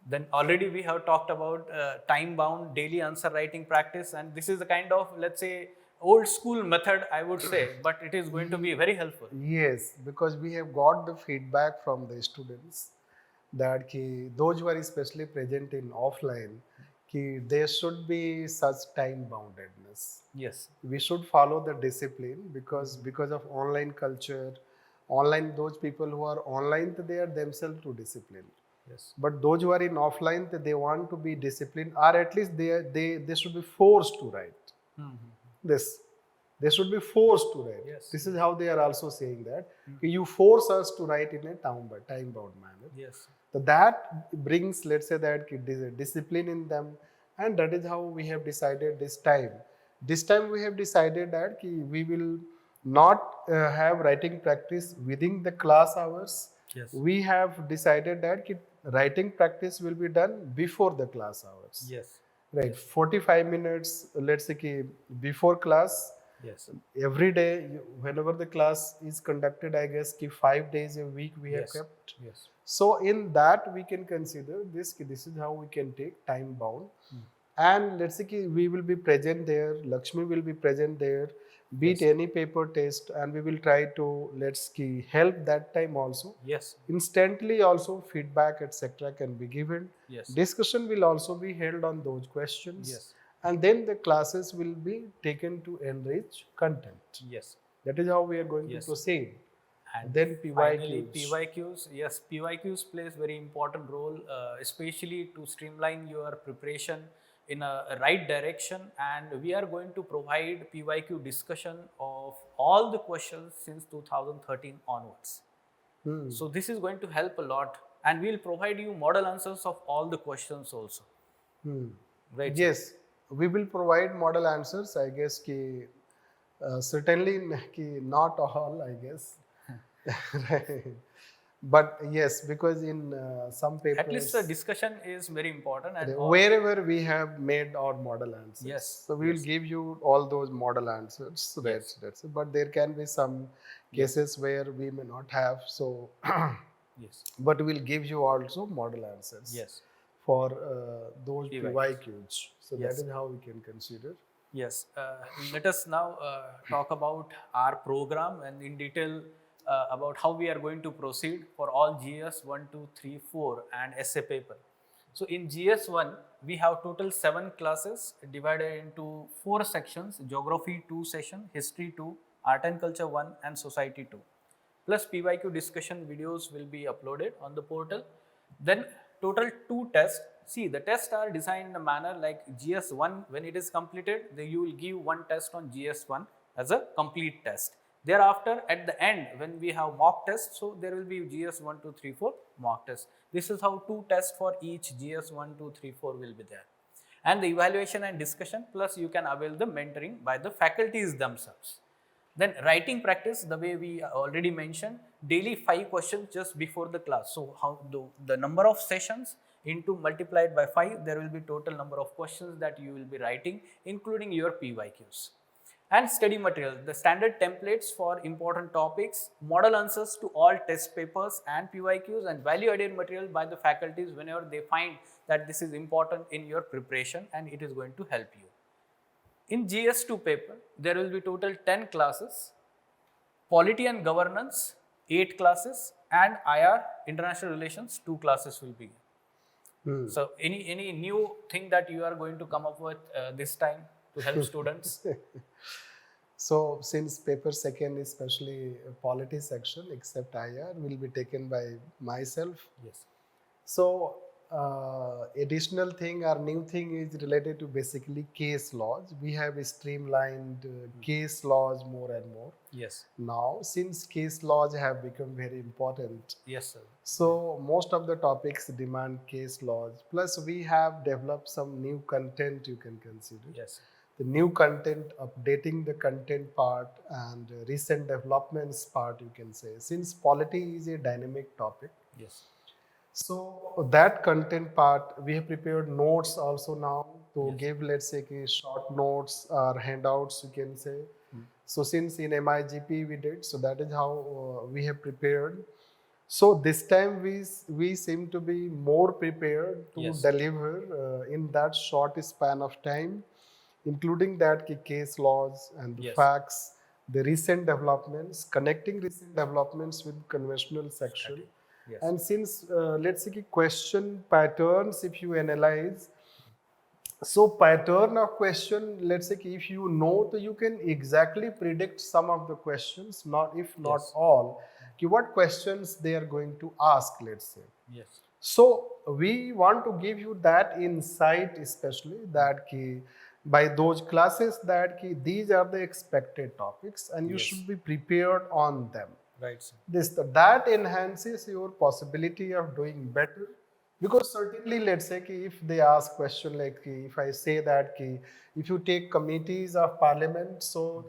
Then already we have talked about time-bound daily answer writing practice, and this is a kind of, let's say, old school method, I would say, but it is going to be very helpful. Yes, because we have got the feedback from the students that those who are especially present in offline, there should be such time boundedness. Yes. We should follow the discipline because of online culture, online, those people who are online, they are themselves too disciplined. Yes. But those who are in offline, they want to be disciplined, or at least they should be forced to write. This. They should be forced to write. Yes. This is how they are also saying that you force us to write in a time-bound manner. Yes. So that brings, let's say, that discipline in them, and that is how we have decided this time. This time we have decided that we will not have writing practice within the class hours. Yes. We have decided that writing practice will be done before the class hours. Yes. Right, 45 minutes, let's say, before class. Yes. Every day, whenever the class is conducted, I guess 5 days a week we have kept. Yes. So in that we can consider this is how we can take time bound. And let's say we will be present there, Lakshmi will be present there, beat any paper test, and we will try to help that time also. Yes. Instantly also feedback etc. can be given. Yes. Discussion will also be held on those questions. Yes. And then the classes will be taken to enrich content. Yes. That is how we are going to proceed. And then finally, PYQs. PYQs, yes, PYQs plays very important role, especially to streamline your preparation in a right direction. And we are going to provide PYQ discussion of all the questions since 2013 onwards. So this is going to help a lot, and we will provide you model answers of all the questions also. Right? Yes, we will provide model answers. I guess certainly not all, I guess. Right. But yes, because in some papers, at least the discussion is very important, and wherever we have made our model answers. Yes. So we will give you all those model answers. So that's it. But there can be some cases where we may not have. So yes. But we'll give you also model answers. Yes. For those PYQs. So Yes. that is how we can consider. Yes. Let us now talk about our program and in detail about how we are going to proceed for all GS 1, 2, 3, 4 and essay paper. So in GS 1, we have total 7 classes divided into 4 sections: Geography 2 session, History 2, Art and Culture 1 and Society 2. Plus PYQ discussion videos will be uploaded on the portal. Then total 2 tests. See, the tests are designed in a manner like GS1, when it is completed, you will give 1 test on GS1 as a complete test. Thereafter, at the end, when we have mock tests, so there will be GS1, 2, 3, 4 mock tests. This is how 2 tests for each GS1, 2, 3, 4 will be there. And the evaluation and discussion, plus you can avail the mentoring by the faculties themselves. Then writing practice, the way we already mentioned, daily 5 questions just before the class. So how the number of sessions into multiplied by 5, there will be total number of questions that you will be writing, including your PYQs. And study material, the standard templates for important topics, model answers to all test papers and PYQs, and value added material by the faculties whenever they find that this is important in your preparation and it is going to help you. In GS2 paper, there will be total 10 classes, Polity and Governance 8 classes, and IR International Relations 2 classes will be. So any new thing that you are going to come up with this time to help students? So since paper second, especially polity section, except IR, will be taken by myself. Yes. So additional thing or new thing is related to basically case laws. We have streamlined case laws more and more. Yes. Now, since case laws have become very important. Yes, sir. So most of the topics demand case laws. Plus we have developed some new content you can consider. Yes. the new content, updating the content part, and recent developments part, you can say. Since polity is a dynamic topic, Yes. so that content part, we have prepared notes also now to Yes. give, let's say, short notes or handouts, you can say. So since in MIGP we did, so that is how we have prepared. So this time we seem to be more prepared to Yes. deliver in that short span of time, including that case laws and the Yes. facts, the recent developments, connecting recent developments with conventional section. Yes. And since let's say question patterns, if you analyze, so pattern of question, let's say if you know, so you can exactly predict some of the questions, not if not Yes. all, what questions they are going to ask, let's say. Yes. So we want to give you that insight, especially that by those classes that these are the expected topics and you Yes. should be prepared on them. Right, sir. That enhances your possibility of doing better, because certainly, let's say if they ask question like if I say that if you take committees of parliament, so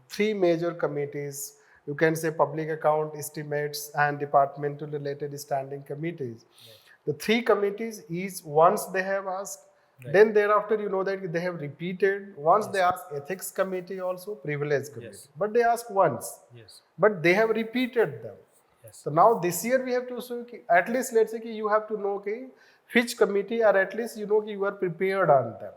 three major committees, you can say public account, estimates, and departmental related standing committees. Right. The three committees is once they have asked, Right. then thereafter you know that they have repeated. Once Yes. they ask ethics committee also, privilege committee, Yes. but they ask once, Yes. but they have repeated them. Yes. So now this year we have to show at least, let's say you have to know which committee, or at least you know you are prepared on them.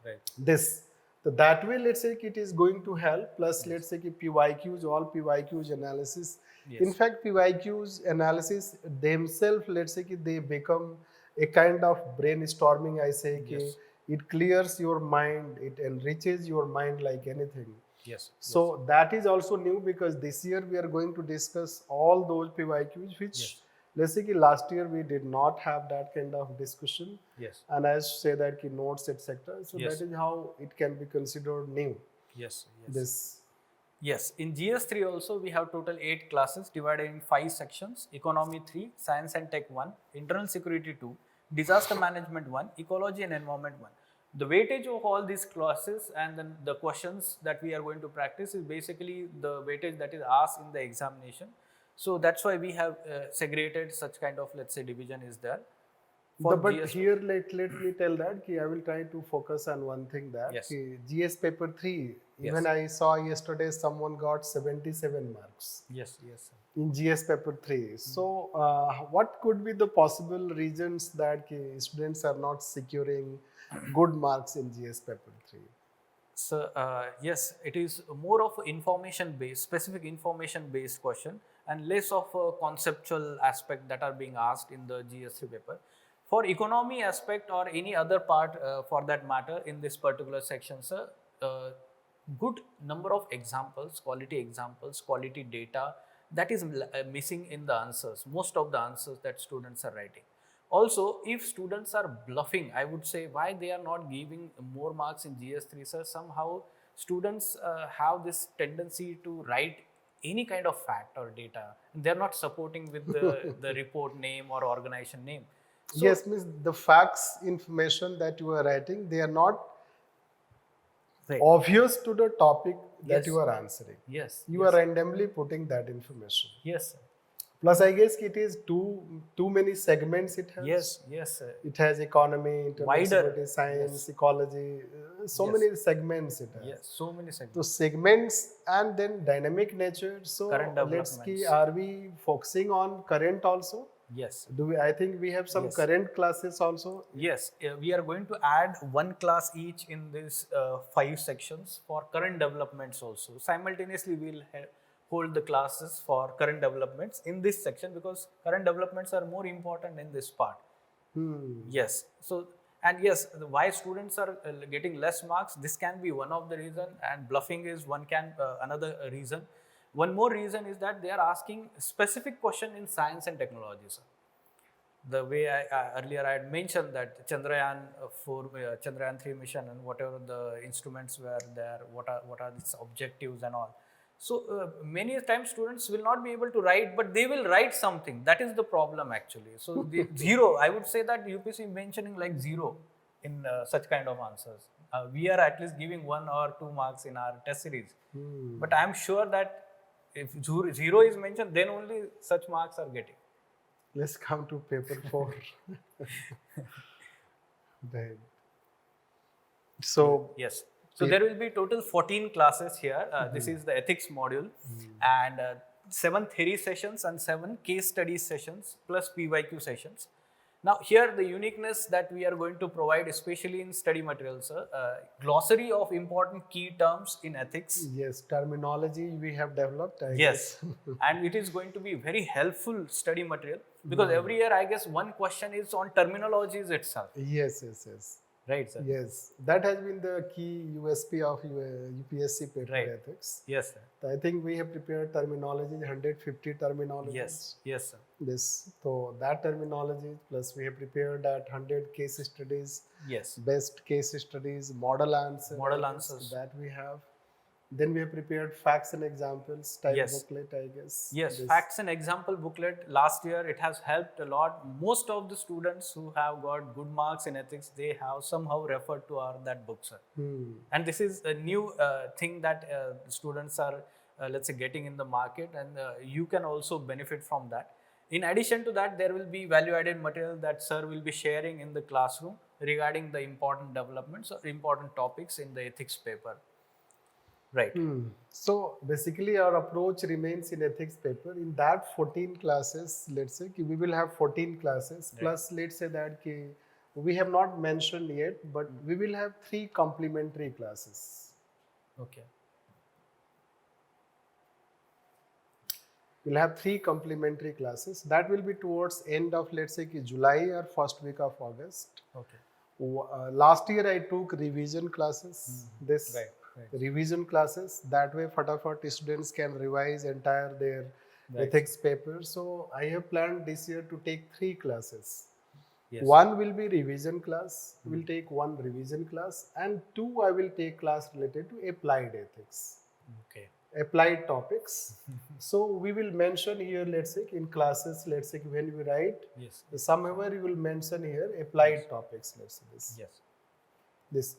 Right. This. So that way, let's say it is going to help. Plus, let's say PYQs, all PYQs analysis. Yes. In fact, PYQs analysis themselves, let's say they become a kind of brainstorming. I say Yes. it clears your mind, it enriches your mind like anything. Yes. So that is also new, because this year we are going to discuss all those PYQs, which Yes. let's say last year we did not have that kind of discussion. Yes. And as say that notes, etc. So Yes. that is how it can be considered new. Yes. Yes. This. Yes, in GS3 also we have total 8 classes divided in 5 sections: Economy 3, Science and Tech 1, Internal Security 2, Disaster Management 1, Ecology and Environment 1. The weightage of all these classes and then the questions that we are going to practice is basically the weightage that is asked in the examination. So that's why we have segregated such kind of, let's say, division is there. But GS here let me tell that I will try to focus on one thing, that Yes. GS paper 3, even Yes. I saw yesterday someone got 77 marks Yes, yes. in GS paper 3. So what could be the possible reasons that students are not securing good marks in GS paper 3? So yes, it is more of information based, specific information based question, and less of a conceptual aspect that are being asked in the GS3 paper. For economy aspect or any other part for that matter in this particular section, sir, good number of examples, quality data that is missing in the answers, most of the answers that students are writing. Also, if students are bluffing, I would say why they are not giving more marks in GS3, sir. Somehow students have this tendency to write any kind of fact or data. They are not supporting with the report name or organization name. So, Yes, means the facts information that you are writing, they are not right. obvious to the topic that Yes. you are answering. Yes. You yes. are randomly putting that information. Yes. Sir. Plus, I guess it is too many segments it has. Yes. Yes. Sir. It has economy, internal Wider. security, science, Yes. ecology, so Yes. many segments it has. Yes. So many So segments. segments and then dynamic nature. So Current let's developments. are we focusing on current also? Yes. I think we have some Yes. current classes also. Yes, we are going to add one class each in these 5 sections for current developments also. Simultaneously, we will hold the classes for current developments in this section, because current developments are more important in this part. Yes. So, and yes, why students are getting less marks, this can be one of the reason, and bluffing is another reason. One more reason is that they are asking specific question in science and technology, sir. The way earlier I had mentioned that Chandrayaan 4, Chandrayaan 3 mission and whatever the instruments were there, what are its objectives and all. So many times students will not be able to write, but they will write something. That is the problem actually. So the zero, I would say that UPSC mentioning like zero in such kind of answers. We are at least giving 1 or 2 marks in our test series. But I am sure that if zero is mentioned, then only such marks are getting. Let's come to paper 4. Right. So Yes. So there will be total 14 classes here. This is the ethics module, and 7 theory sessions and 7 case study sessions plus PYQ sessions. Now here the uniqueness that we are going to provide, especially in study materials, glossary of important key terms in ethics. yes, terminology we have developed, I Yes, guess. and it is going to be very helpful study material because every year I guess one question is on terminologies itself. Yes. Right, sir? Yes, that has been the key USP of UPSC paper Right. ethics. Yes, sir. I think we have prepared terminology, 150 terminologies. Yes, sir. This, so that terminology plus we have prepared that 100 case studies, Yes. best case studies, model answers. Model answers. That we have. Then we have prepared facts and examples type Yes. booklet, I guess. Yes, This- facts and example booklet. Last year it has helped a lot. Most of the students who have got good marks in ethics, they have somehow referred to that book, sir. And this is a new thing that students are, let's say, getting in the market, and you can also benefit from that. In addition to that, there will be value-added material that sir will be sharing in the classroom regarding the important developments or important topics in the ethics paper. Right. So basically our approach remains in ethics paper. In that 14 classes, let's say we will have 14 classes plus let's say that we have not mentioned yet, but we will have 3 complementary classes. Okay. We'll have 3 complementary classes. That will be towards end of let's say July or first week of August. Okay. Last year I took revision classes. This Right. revision classes. That way, fatafat students can revise entire their ethics paper. So I have planned this year to take 3 classes. Yes. One will be revision class. We'll take 1 revision class, and 2 I will take class related to applied ethics. Okay. Applied topics. So we will mention here, let's say in classes, let's say when we write, Yes. somewhere you will mention here applied topics. Let's say this. Yes. This.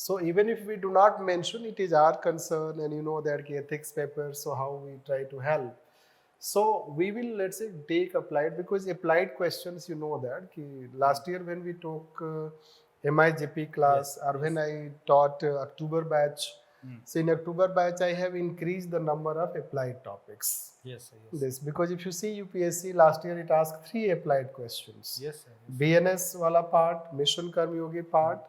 So even if we do not mention, it is our concern, and you know that ethics paper, so how we try to help. So we will, let's say, take applied, because applied questions, you know that last year when we took MIGP class, or when I taught October batch, so in October batch I have increased the number of applied topics. Yes. This, because if you see UPSC last year it asked 3 applied questions. Yes, sir. BNS wala part, Mission Karmyogi part,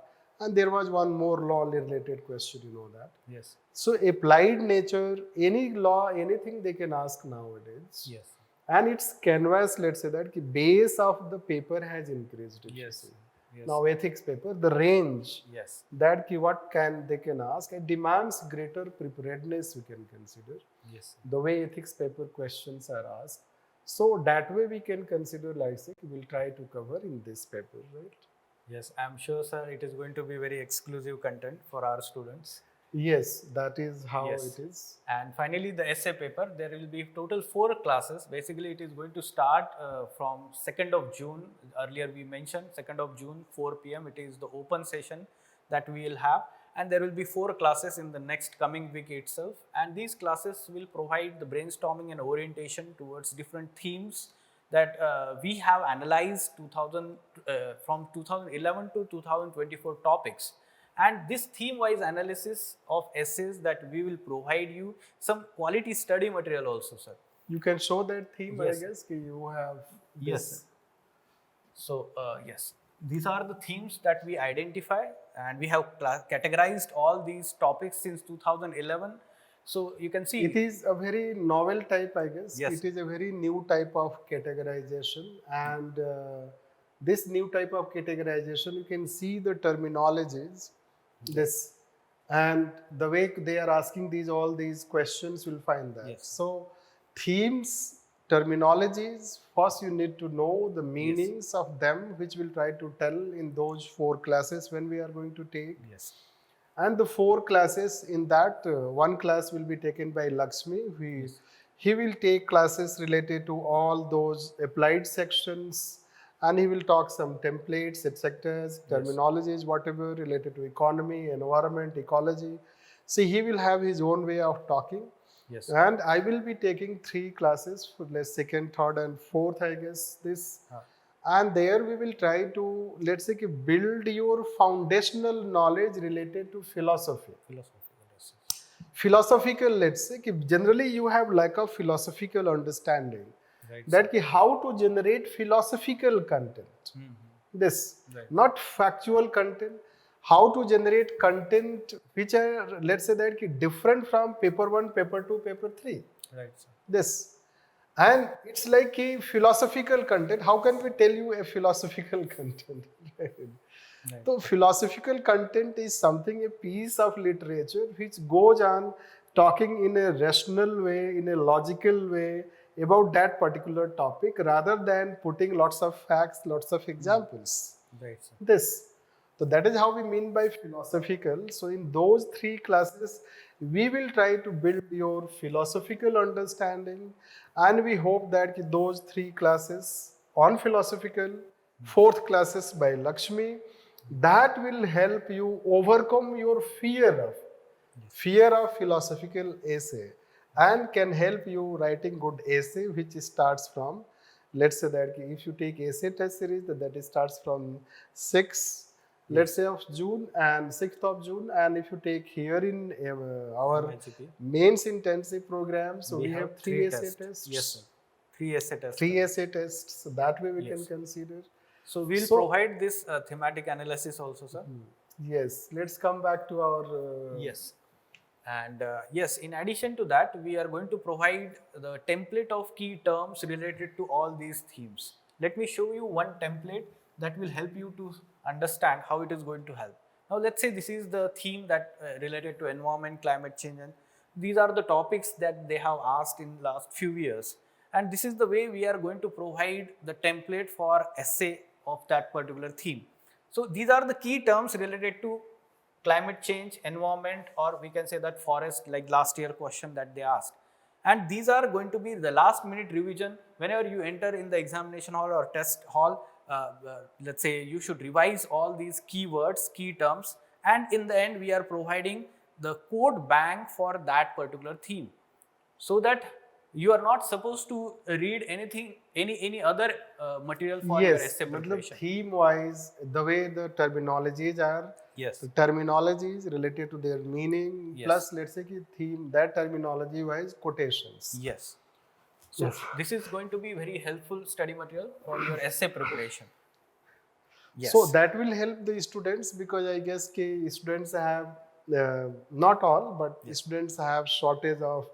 and there was one more law related question, you know that. Yes. So applied nature, any law, anything they can ask nowadays. Yes. And its canvas, let's say that base of the paper has increased. Yes. Yes. Now ethics paper, the range Yes. that what they can ask, it demands greater preparedness we can consider. Yes. The way ethics paper questions are asked. So that way we can consider, like say, we'll try to cover in this paper, right? Yes, I'm sure, sir, it is going to be very exclusive content for our students. Yes, that is how Yes. it is. And finally, the essay paper, there will be total 4 classes. Basically, it is going to start from 2nd of June. Earlier we mentioned 2nd of June, 4 p.m. It is the open session that we will have. And there will be 4 classes in the next coming week itself. And these classes will provide the brainstorming and orientation towards different themes that we have analyzed from 2011 to 2024 topics. And this theme-wise analysis of essays that we will provide you some quality study material also, sir. You can show that theme, Yes. I guess, you have Yes. this. So, yes, these are the themes that we identify, and we have categorized all these topics since 2011. So you can see It is a very novel type, I guess. Yes. It is a very new type of categorization, and this new type of categorization, you can see the terminologies, this, and the way they are asking all these questions, you'll find that. Yes. So themes, terminologies, first you need to know the meanings of them, which we'll try to tell in those 4 classes when we are going to take. yes, And the 4 classes, in that one class will be taken by Lakshmi. He will take classes related to all those applied sections and he will talk some templates, etc., terminologies, whatever related to economy, environment, ecology. See, he will have his own way of talking. Yes. And I will be taking 3 classes for second, third, and fourth, I guess, this. And there we will try to, let's say, build your foundational knowledge related to philosophy. Philosophical, let's say, generally you have lack of philosophical understanding. Right, that how to generate philosophical content. This, not factual content. How to generate content which are, let's say, that different from paper 1, paper 2, paper 3. Right. This. And it's like a philosophical content. How can we tell you a philosophical content? So philosophical content is something, a piece of literature which goes on talking in a rational way, in a logical way about that particular topic, rather than putting lots of facts, lots of examples. Right. This. So that is how we mean by philosophical. So in those 3 classes, we will try to build your philosophical understanding, and we hope that those 3 classes on philosophical, 4th classes by Lakshmi, that will help you overcome your fear of philosophical essay, and can help you writing good essay, which starts from, let's say that if you take essay test series, that starts from 6th, let's say, of June and 6th of June. And if you take here in our mains intensive program, so we have 3 essay tests. Yes, sir. 3 essay tests. 3 essay tests. So that way we can consider. So we'll provide this thematic analysis also, sir. Yes. Let's come back to our. Yes. And yes, in addition to that, we are going to provide the template of key terms related to all these themes. Let me show you one template that will help you to understand how it is going to help. Now, let's say this is the theme that related to environment, climate change, and these are the topics that they have asked in last few years. And this is the way we are going to provide the template for essay of that particular theme. So these are the key terms related to climate change, environment, or we can say that forest, like last year question that they asked. And these are going to be the last minute revision whenever you enter in the examination hall or test hall. Let's say you should revise all these keywords, key terms, and in the end we are providing the code bank for that particular theme, so that you are not supposed to read anything, any other material for your essay preparation. Theme wise, the way the terminologies are, the terminologies related to their meaning, plus let's say theme, that terminology wise quotations. Yes. So this is going to be very helpful study material for your essay preparation. Yes. So that will help the students, because I guess students have, not all, but students have shortage of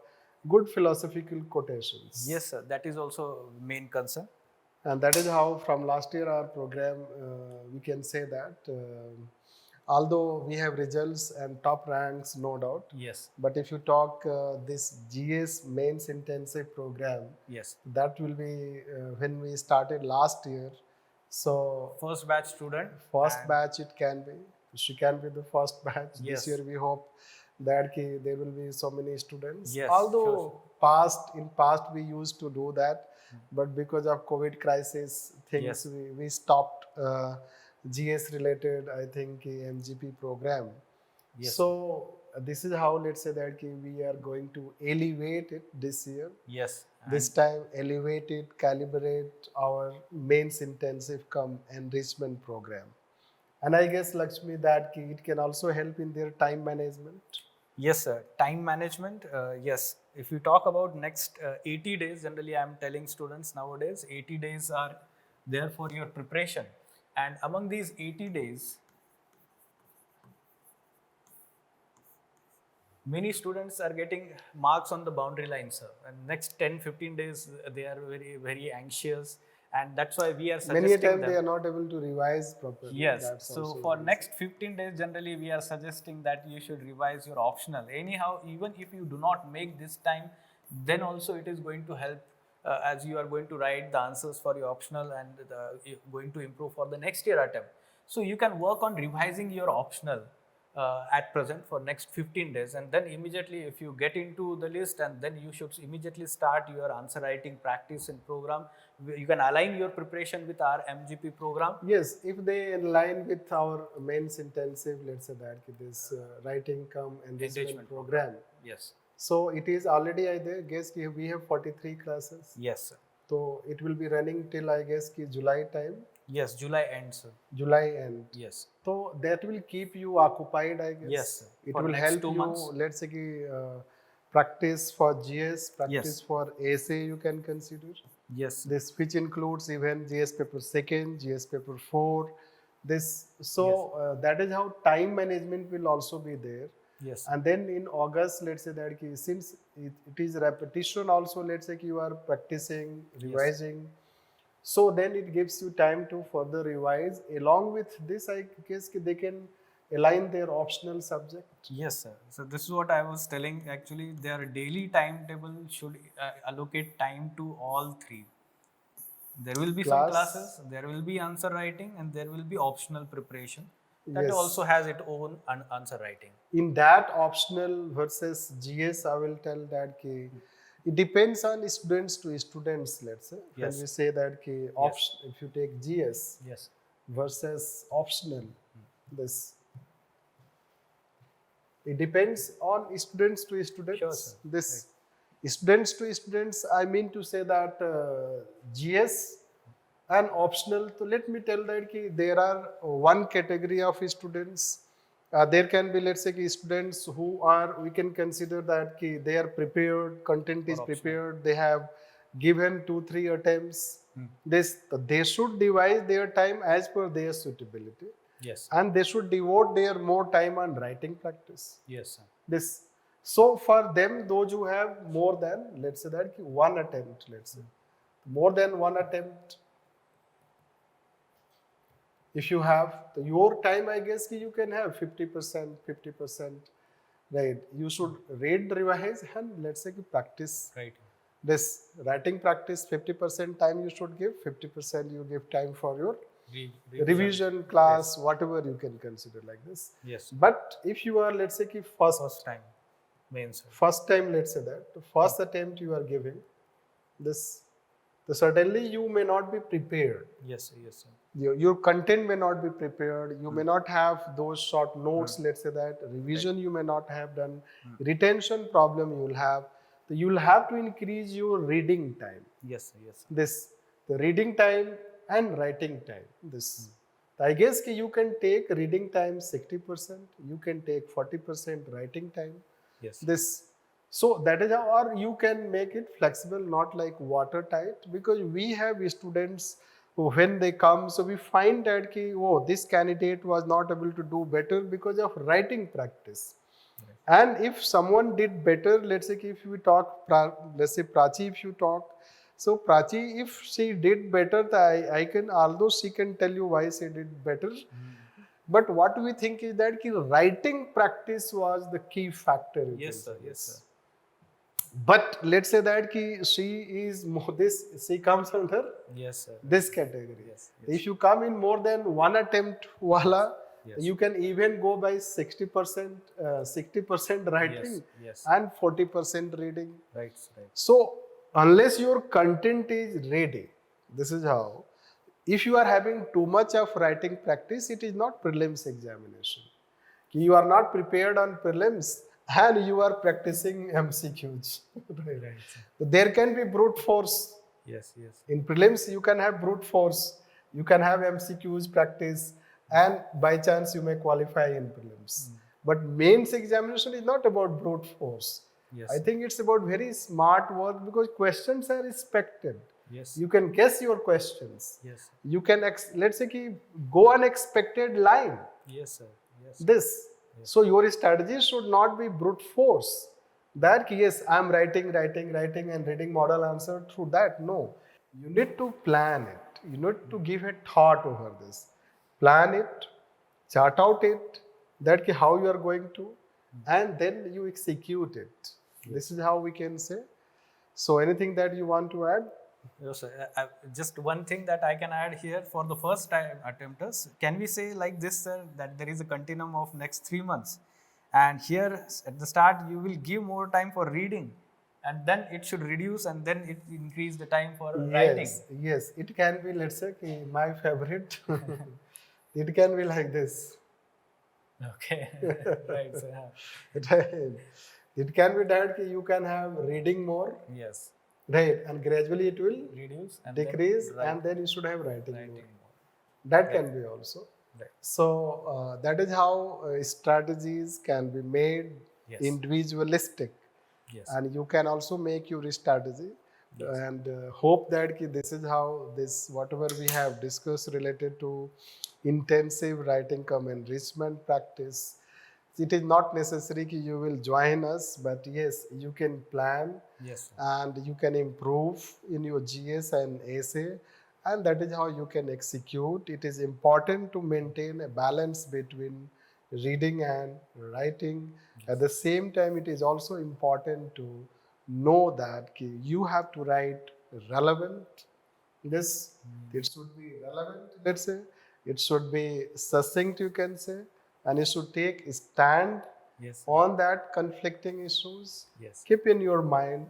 good philosophical quotations. Yes, sir. That is also main concern. And that is how from last year our program, we can say that, although we have results and top ranks, no doubt. Yes. But if you talk this GS Mains intensive program, that will be when we started last year. So first batch student. First batch it can be. She can be the first batch. This year we hope that there will be so many students. Yes, although in past we used to do that, but because of COVID crisis things, we stopped GS related, I think, MGP program. So this is how, let's say that we are going to elevate it this year. This time elevate it, calibrate our mains intensive come enrichment program. And I guess, Lakshmi, that it can also help in their time management. Yes, sir. Time management, yes. If you talk about next 80 days, generally I am telling students nowadays, 80 days are there for your preparation. And among these 80 days, many students are getting marks on the boundary line, sir. And next 10-15 days, they are very, very anxious. And that's why we are suggesting many times they are not able to revise properly. Yes. So for next 15 days, generally we are suggesting that you should revise your optional. Anyhow, even if you do not make this time, then also it is going to help as you are going to write the answers for your optional and going to improve for the next year attempt. So you can work on revising your optional at present for next 15 days, and then immediately if you get into the list, and then you should immediately start your answer writing practice and program. You can align your preparation with our MGP program. Yes, if they align with our mains intensive, let's say that this writing come engagement program. Yes. So it is already, I guess we have 43 classes. Yes, sir. So it will be running till, I guess, July time. Yes, July end, sir. July end. Yes. So that will keep you occupied, I guess. Yes, sir. It For will next help 2 you, months. let's say, practice for GS, practice Yes. for essay you can consider. Yes. This which includes even GS paper 2nd, GS paper 4. This that is how time management will also be there. Yes. And then in August, let's say that since it is repetition also, let's say you are practicing, revising. So then it gives you time to further revise. Along with this, I guess they can align their optional subject. Yes, sir. So this is what I was telling. Actually, their daily timetable should allocate time to all three. There will be some classes, there will be answer writing, and there will be optional preparation. That also has its own answer writing. In that optional versus GS, I will tell that it depends on students to students, let's say. When we say that if you take GS versus optional, this it depends on students to students. Sure, sir. This students to students, I mean to say that GS and optional. So let me tell that there are one category of students. There can be, let's say, students who are, we can consider that they are prepared, content is prepared, they have given 2-3 attempts. They should divide their time as per their suitability. Yes. And they should devote their more time on writing practice. Yes, sir. So for them, those who have more than, let's say that one attempt, let's say, more than one attempt, if you have your time, I guess you can have 50%, right? You should read, revise, and let's say practice. Right. This writing practice, 50% time you should give, 50% you give time for your revision class, whatever you can consider like this. Yes. But if you are, let's say, first time, let's say that the first attempt you are giving, certainly you may not be prepared. Yes, yes, sir. Your content may not be prepared. You may not have those short notes, let's say that. Revision you may not have done. Retention problem you will have. So you will have to increase your reading time. Yes, yes, sir. The reading time and writing time. I guess you can take reading time 60%, you can take 40% writing time. Yes. So that is how, or you can make it flexible, not like watertight, because we have students who, when they come, so we find that this candidate was not able to do better because of writing practice. Right. And if someone did better, let's say if we talk, let's say Prachi, if you talk, so Prachi, if she did better, I can, although she can tell you why she did better, but what we think is that writing practice was the key factor. Yes, sir. Yes, sir. But let's say that she is more she comes under this category. Yes. If you come in more than one attempt, you can even go by 60% writing and 40% reading. Right. So unless your content is ready, this is how. If you are having too much of writing practice, it is not prelims examination. You are not prepared on prelims and you are practicing MCQs. Right. There can be brute force. Yes. In prelims, you can have brute force. You can have MCQs practice, and by chance you may qualify in prelims. But mains examination is not about brute force. Yes. I think it's about very smart work, because questions are expected. Yes. You can guess your questions. Yes. You can, let's say, go unexpected line. Yes, sir. So your strategy should not be brute force. That yes, I'm writing and reading model answer through that. No. You need to plan it. You need to give a thought over this. Plan it, chart out it, that how you are going to, and then you execute it. This is how we can say. So anything that you want to add? Yes, sir. Just one thing that I can add here for the first time attempters, can we say like this, sir, that there is a continuum of next 3 months, and here at the start you will give more time for reading, and then it should reduce, and then it increase the time for writing. Yes, yes. It can be, let's say, my favorite. It can be like this. Okay, right, sir. Right. It can be that you can have reading more, Yes, right, and gradually it will reduce and decrease, then write, and then you should have writing more. writing more. That can be also. Right. So that is how strategies can be made Yes. individualistic, Yes. and you can also make your strategy. Yes. And hope that this is how this whatever we have discussed related to intensive writing come enrichment practice. It is not necessary that you will join us, but yes, you can plan. Yes, sir. And you can improve in your GS and essay, and that is how you can execute. It is important to maintain a balance between reading and writing. At the same time, it is also important to know that you have to write relevant. This it should be relevant, let's say. It should be succinct, you can say, and it should take a stand Yes, sir. on that conflicting issues. Yes. Keep in your mind,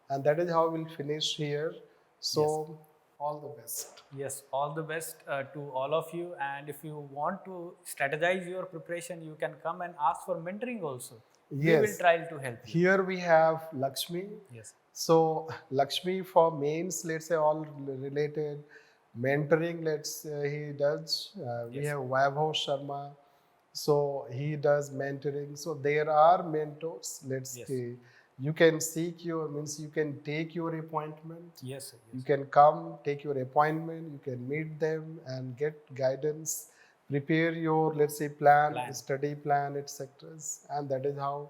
and that is how we'll finish here. So, all the best. Yes, all the best to all of you. And if you want to strategize your preparation, you can come and ask for mentoring also. We will Yes. try to help you. Here we have Lakshmi. Yes. So, Lakshmi for mains, let's say all related mentoring, let's say he does. We Yes. have Vaibhav Sharma. So, he does mentoring. So, there are mentors. Let's Yes. say you can seek your, means you can take your appointment. Yes, sir. You Yes. can come, take your appointment, you can meet them and get guidance, prepare your, let's say, plan. Study plan, etc. And that is how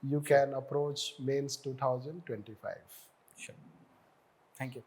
you can approach mains 2025. Sure. Thank you.